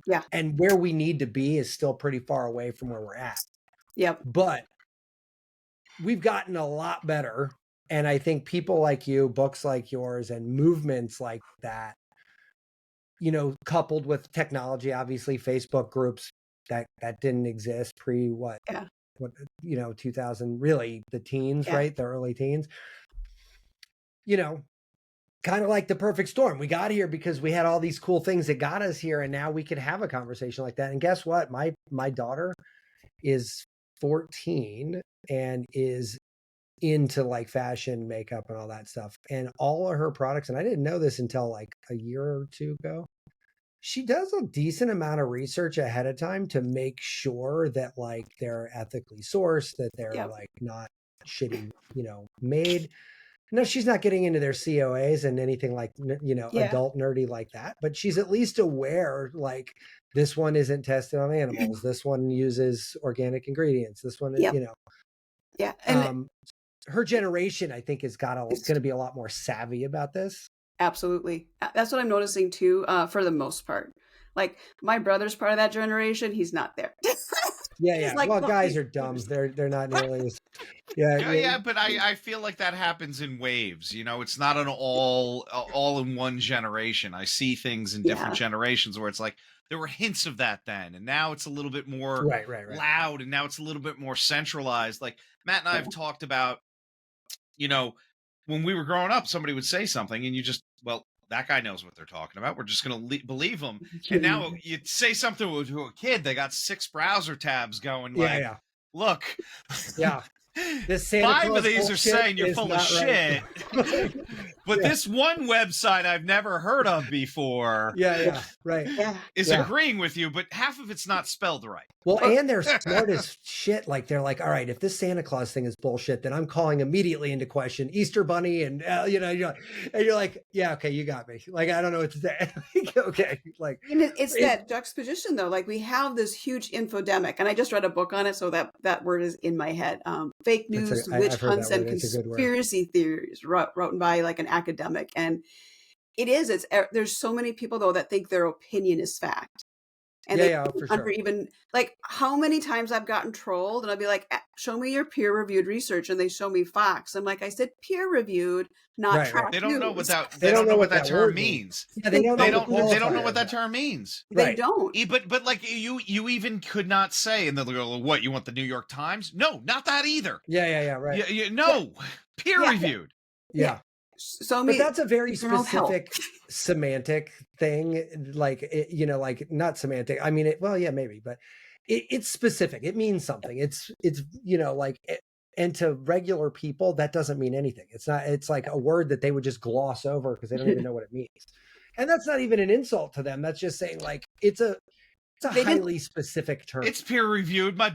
Yeah. and where we need to be is still pretty far away from where we're at. Yep. But we've gotten a lot better. And I think people like you, books like yours, and movements like that, you know, coupled with technology, obviously Facebook groups that didn't exist pre what, Yeah. you know, 2000, really the teens, Yeah. right? The early teens, you know, kind of like the perfect storm. We got here because we had all these cool things that got us here. And now we could have a conversation like that. And guess what? My daughter is 14 and is into like fashion, makeup, and all that stuff. And all of her products, and I didn't know this until like a year or two ago, she does a decent amount of research ahead of time to make sure that like they're ethically sourced, that they're Yep. like not shitty, you know, made. No, she's not getting into their COAs and anything like, you know, Yeah. adult nerdy like that, but she's at least aware, like this one isn't tested on animals. This one uses organic ingredients. This one, Yep. you know, Yeah. And her generation, I think, is going it's to be a lot more savvy about this. absolutely. That's what I'm noticing too, for the most part. Like my brother's part of that generation, he's not there. Yeah, He's yeah. like, Well, no, guys he's are dumb. They're not nearly as. Yeah, Yeah, but I feel like that happens in waves. You know, it's not an all in one generation. I see things in different yeah. generations where it's like there were hints of that then, and now it's a little bit more right. loud, and now it's a little bit more centralized. Like Matt and I have talked about, you know, when we were growing up, somebody would say something and you just, well, that guy knows what they're talking about. We're just going to believe him. And now you say something to a kid, they got 6 browser tabs going. Like, look, this Santa 5 Claus of these are saying you're full of shit. Right. But this one website I've never heard of before is agreeing with you, but half of it's not spelled right. Well, and they're smart as shit. Like, they're like, all right, if this Santa Claus thing is bullshit, then I'm calling immediately into question Easter Bunny. And, and you're like, yeah, okay, you got me. Like, I don't know what to say. Okay. Like, and it's that juxtaposition, though. Like, we have this huge infodemic, and I just read a book on it, so that word is in my head. Fake news, witch hunts, and conspiracy theories, written by like an academic. And there's so many people, though, that think their opinion is fact. And for sure. Even like how many times I've gotten trolled, and I'll be like, show me your peer-reviewed research, and they show me Fox. I'm like, I said peer-reviewed, not track They don't news. know what that they don't know what that term means. Yeah, they don't know what that term means. They don't. But like you even could not say, and they'll go, what, you want the New York Times? No, not that either. Right. No, peer-reviewed. Yeah. So but that's a very specific semantic thing. Like, like not semantic. I mean, maybe, but it's specific. It means something. It's like, and to regular people, that doesn't mean anything. It's like a word that they would just gloss over because they don't even know what it means. And that's not even an insult to them. That's just saying, like, it's a highly specific term. It's peer reviewed. My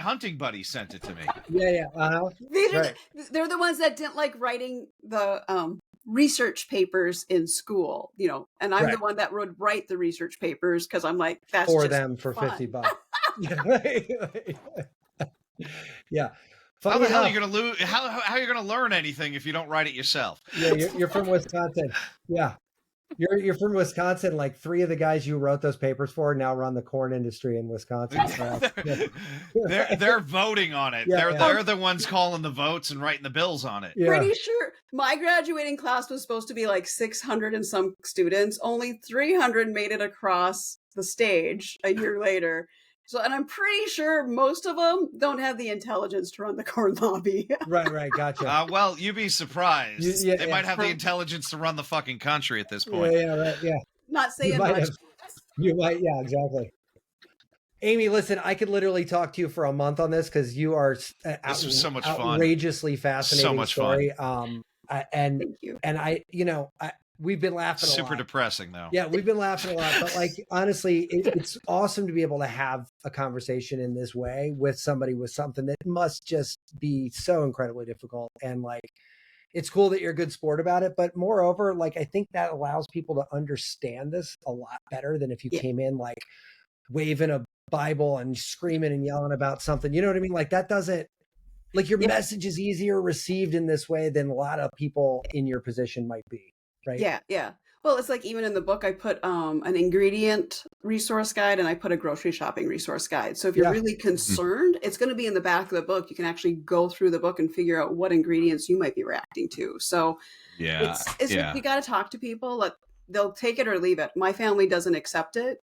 hunting buddy sent it to me. They're the ones that didn't like writing the research papers in school, and I'm the one that would write the research papers because I'm like, that's for just them for fun. $50. Yeah. How the hell are you going to lose? How are you going to learn anything if you don't write it yourself? Yeah, you're from Wisconsin. Yeah. You're from Wisconsin. Like 3 of the guys you wrote those papers for now run the corn industry in Wisconsin. They're voting on it. They're the ones calling the votes and writing the bills on it. Pretty sure my graduating class was supposed to be like 600 and some students. Only 300 made it across the stage a year later. So, and I'm pretty sure most of them don't have the intelligence to run the corn lobby. Right. Gotcha. Well, you'd be surprised. They might have the intelligence to run the fucking country at this point. Yeah. Not saying much. You might. Yeah, exactly. Amy, listen, I could literally talk to you for a month on this because you are this was so much outrageously fascinating. So much story. fun. And thank you. And we've been laughing a lot. Super depressing, though. Yeah, we've been laughing a lot. But like, honestly, it's awesome to be able to have a conversation in this way with somebody with something that must just be so incredibly difficult. And like, it's cool that you're a good sport about it. But moreover, like, I think that allows people to understand this a lot better than if you came in like waving a Bible and screaming and yelling about something. You know what I mean? Like, that doesn't, like, your message is easier received in this way than a lot of people in your position might be. Right. Yeah. Well, it's like even in the book, I put an ingredient resource guide and I put a grocery shopping resource guide. So if you're really concerned, it's going to be in the back of the book. You can actually go through the book and figure out what ingredients you might be reacting to. So you got to talk to people. They'll take it or leave it. My family doesn't accept it.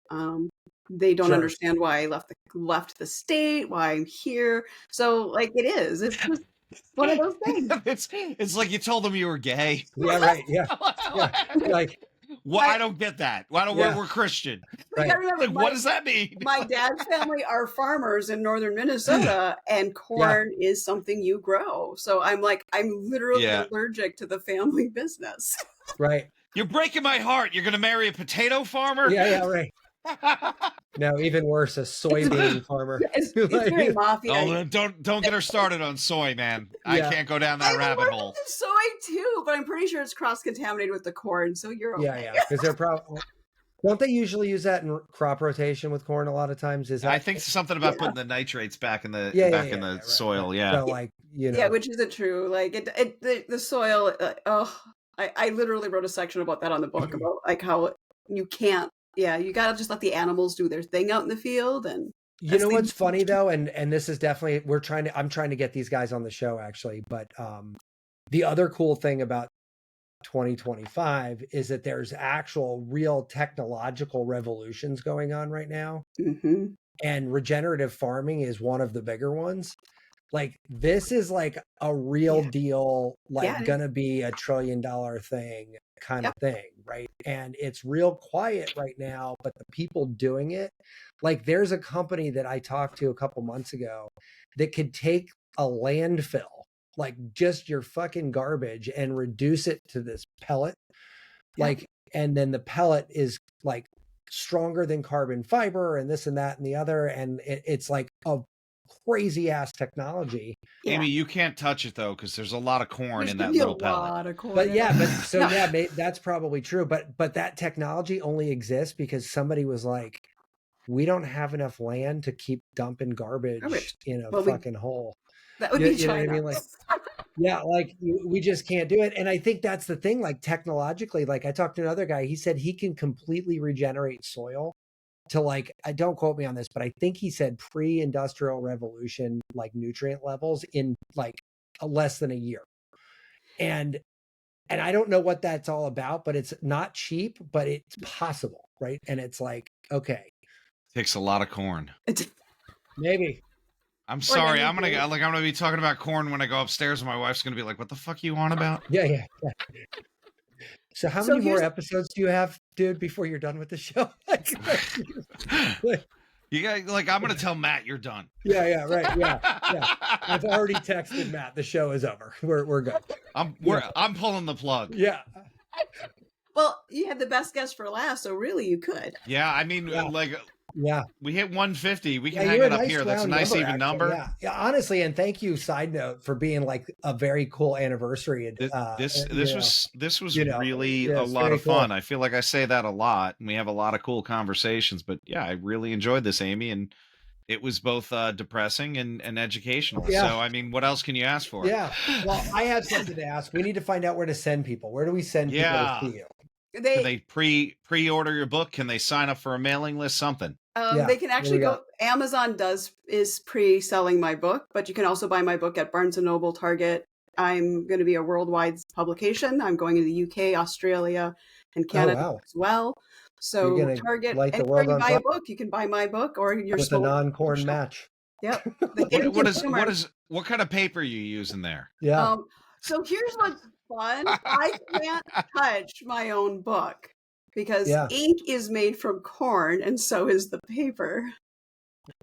They don't understand why I left the state, why I'm here. So like it is. It's just one of those things. It's like you told them you were gay. Yeah, right. Yeah. Like, well, I don't get that. Why don't we're Christian? Right. Remember, what does that mean? My dad's family are farmers in northern Minnesota, and corn is something you grow. So I'm literally allergic to the family business. Right. You're breaking my heart. You're going to marry a potato farmer? Yeah, right. No, even worse, a soybean farmer. It's very mafia. Oh, don't get her started on soy, man. I can't go down that rabbit hole. Soy too, but I'm pretty sure it's cross-contaminated with the corn, so you're okay. Yeah, because they're probably. Don't they usually use that in crop rotation with corn a lot of times? I think something about putting the nitrates back in the soil. Right. So like, Yeah, which isn't true. Like the soil. I literally wrote a section about that on the book about like how you can't. Yeah, you got to just let the animals do their thing out in the field. And you know what's funny though, and this is definitely I'm trying to get these guys on the show actually, but the other cool thing about 2025 is that there's actual real technological revolutions going on right now, and regenerative farming is one of the bigger ones. Like this is like a real deal, like Yeah. gonna be $1 trillion thing kind of thing, right? And it's real quiet right now, but the people doing it, like there's a company that I talked to a couple months ago that could take a landfill, like just your fucking garbage, and reduce it to this pellet. Like, and then the pellet is like stronger than carbon fiber and this and that and the other. And it's like a crazy ass technology. Amy, you can't touch it though, because there's a lot of corn There's in gonna that be a little pellet. lot of corn But in yeah, it. but so yeah, that's probably true. But that technology only exists because somebody was like, we don't have enough land to keep dumping garbage in a fucking hole. That would be You know what I China. mean? Like, yeah, like we just can't do it. And I think that's the thing, like technologically, like I talked to another guy, he said he can completely regenerate soil to like, I don't quote me on this, but I think he said pre-industrial revolution, like nutrient levels in like less than a year. And I don't know what that's all about, but it's not cheap, but it's possible, right? And it's like, okay. Takes a lot of corn. Maybe. I'm sorry. I'm gonna be talking about corn when I go upstairs, and my wife's gonna be like, "What the fuck you on about?" Yeah. So how many more episodes do you have, dude, before you're done with the show? You got like, I'm gonna tell Matt you're done. Yeah, right. Yeah. I've already texted Matt. The show is over. We're good. I'm pulling the plug. Yeah. Well, you had the best guess for last, so really you could. Yeah, I mean, we hit 150. We can hang it up here. That's a nice even number. Yeah, honestly, and thank you. Side note for being like a very cool anniversary. This was really a lot of fun. I feel like I say that a lot, and we have a lot of cool conversations. But yeah, I really enjoyed this, Amy, and it was both depressing and educational. Yeah. So I mean, what else can you ask for? Yeah. Well, I have something to ask. We need to find out where to send people. Where do we send people to see you? Can they pre-order your book? Can they sign up for a mailing list? Something. They can actually go. Amazon is pre-selling my book, but you can also buy my book at Barnes & Noble, Target. I'm going to be a worldwide publication. I'm going to the UK, Australia, and Canada as well. So Target, anywhere you buy a book, you can buy my book or your with a non-corn match. Yep. What kind of paper are you using there? Yeah. So here's what's fun. I can't touch my own book because ink is made from corn and so is the paper.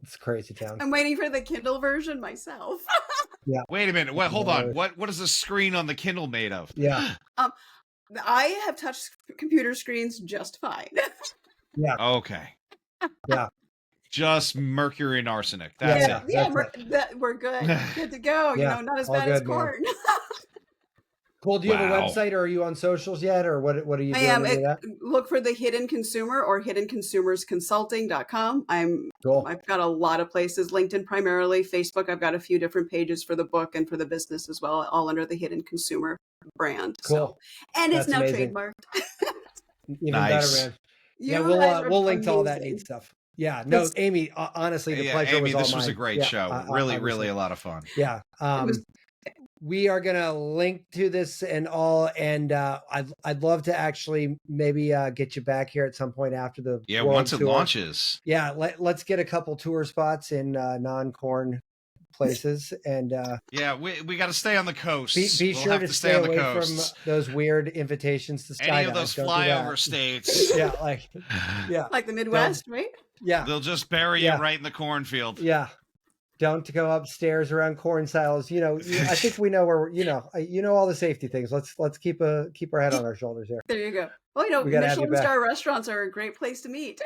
It's crazy town. I'm waiting for the Kindle version myself. Yeah. Wait a minute. Hold on. What is the screen on the Kindle made of? Yeah. I have touched computer screens just fine. Yeah. Okay. Yeah. Just mercury and arsenic. That's it. Yeah, we're good. Good to go. Yeah, not as bad as corn. Cool. Do you have a website, or are you on socials yet, or what are you doing? I am. Look for The Hidden Consumer or hiddenconsumersconsulting.com. I've got a lot of places, LinkedIn primarily, Facebook. I've got a few different pages for the book and for the business as well, all under the Hidden Consumer brand. Cool. And it's now trademarked. Even better, man. Yeah, we'll link to all that neat stuff. Yeah, no, Amy, honestly, the pleasure was all mine. This was a great show. Really a lot of fun. Yeah. We are going to link to this and all, and I'd love to actually maybe get you back here at some point after the once it tour. launches. Yeah, let's get a couple tour spots in non-corn places, and we got to stay on the coast. Be sure to stay away from those weird invitations to skydive. Any of those flyover states. like the Midwest, right? Yeah, they'll just bury you right in the cornfield. Yeah. Don't go upstairs around corn silos. I think we know where. All the safety things. Let's keep our head on our shoulders here. There you go. Well, Michelin star restaurants are a great place to meet.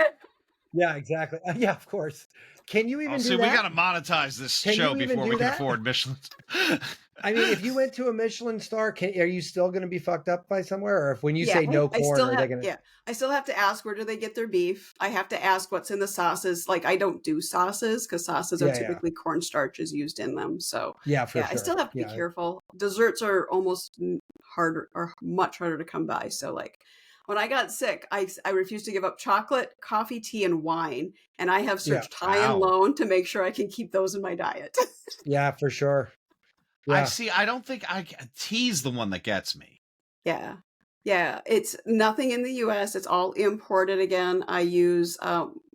Yeah, exactly. Yeah, of course. Can you even do that? We got to monetize this show before we can afford Michelin. I mean, if you went to a Michelin star, are you still going to be fucked up by somewhere? Or if when you say no corn, are they going to? Yeah, I still have to ask where do they get their beef. I have to ask what's in the sauces. Like I don't do sauces because sauces are typically cornstarch is used in them. So sure. I still have to be careful. Desserts are almost harder or much harder to come by. So like when I got sick, I refused to give up chocolate, coffee, tea, and wine. And I have searched high and low to make sure I can keep those in my diet. Yeah, for sure. Yeah. I don't think tea's the one that gets me. Yeah. Yeah, it's nothing in the US. It's all imported again. I use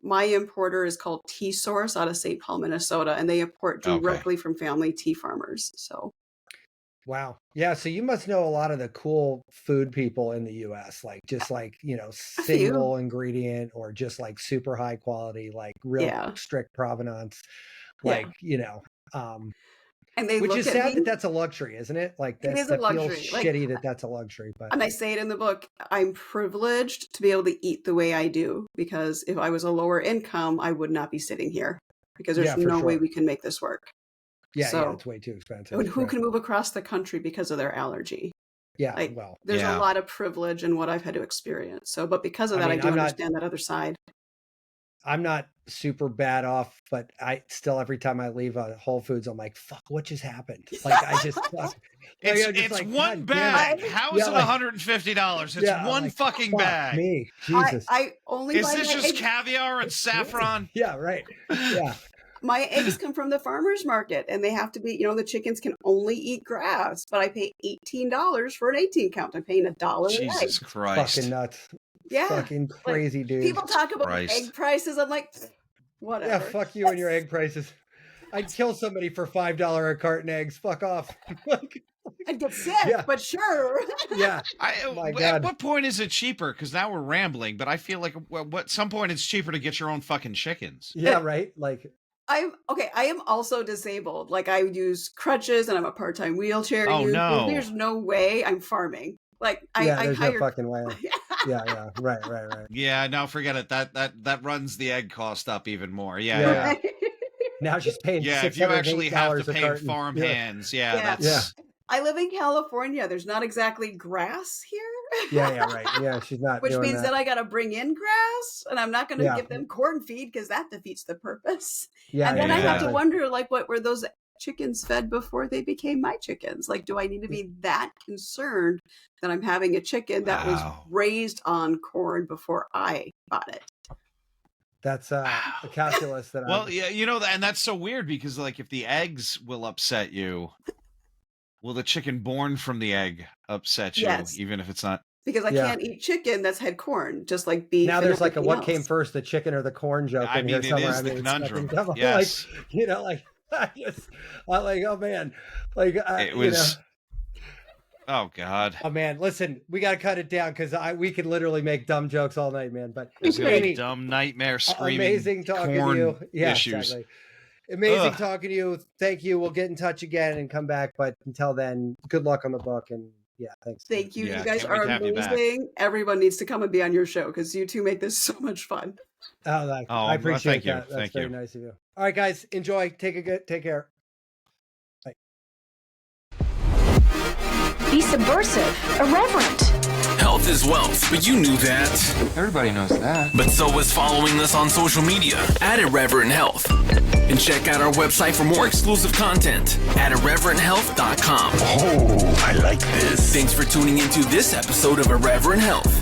my importer is called Tea Source out of St. Paul, Minnesota, and they import directly from family tea farmers. So wow. Yeah, so you must know a lot of the cool food people in the US, like just like, you know, single ingredient or just like super high quality, like real strict provenance, like, you know, and they which look is at sad me. that that's a luxury, isn't it? Like It is a that feels luxury. Like, shitty that that's a luxury, but and I say it in the book, I'm privileged to be able to eat the way I do, because if I was a lower income, I would not be sitting here, because there's no way we can make this work. Yeah, so, yeah, it's way too expensive. And who can move across the country because of their allergy? Yeah, like, there's a lot of privilege in what I've had to experience. So, but because of that, I do understand that other side. I'm not super bad off, but I still, every time I leave Whole Foods, I'm like, fuck, what just happened? Like, I just, it's like, one bag. How is it $150? It's one like, fucking bag. Me, Jesus. I only is this just caviar and saffron? Yeah, right. Yeah. My eggs come from the farmer's market, and they have to be, you know, the chickens can only eat grass, but I pay $18 for an 18 count. I'm paying $1 an egg. Jesus Christ. Fucking nuts. Yeah. Fucking crazy, like, dude. People talk about egg prices. I'm like, whatever. Yeah, fuck you and your egg prices. I'd kill somebody for $5 a carton eggs. Fuck off. I'd get sick, but sure. Yeah. At what point is it cheaper? Because now we're rambling, but I feel like at some point it's cheaper to get your own fucking chickens. Yeah, right? Like... I am also disabled. Like, I use crutches and I'm a part-time wheelchair user. No. There's no way I'm farming. Like, there's no fucking way. Yeah, right. Yeah, no, forget it. That runs the egg cost up even more. Yeah. Now she's paying if you actually have to pay farm hands. That's... I live in California. There's not exactly grass here. Yeah, right. Yeah, she's not. Which means that I got to bring in grass, and I'm not going to give them corn feed because that defeats the purpose. Yeah, and then I have to wonder, like, what were those chickens fed before they became my chickens? Like, do I need to be that concerned that I'm having a chicken that was raised on corn before I bought it? That's a calculus that you know, and that's so weird because, like, if the eggs will upset you, will the chicken born from the egg upset you, even if it's not? Because I can't eat chicken that's had corn, just like beef. Now there's like a what came first, the chicken or the corn joke in here somewhere. I mean, the conundrum. Yes. Like, you know, like, I like, oh man. Like, it was... Oh God. Oh man, listen, we got to cut it down because we could literally make dumb jokes all night, man. But it's gonna be dumb nightmare screaming. Amazing talking to you. Yeah, issues. Exactly. Amazing talking to you. Thank you. We'll get in touch again and come back. But until then, good luck on the book. And thanks. Thank you. You guys are amazing. Everyone needs to come and be on your show because you two make this so much fun. I appreciate that. That's very nice of you. All right, guys, enjoy. Take care. Bye. Be subversive, irreverent. Health is wealth, but you knew that. Everybody knows that. But so is following us on social media at Irreverent Health. And check out our website for more exclusive content at irreverenthealth.com. Oh, I like this. Thanks for tuning into this episode of Irreverent Health.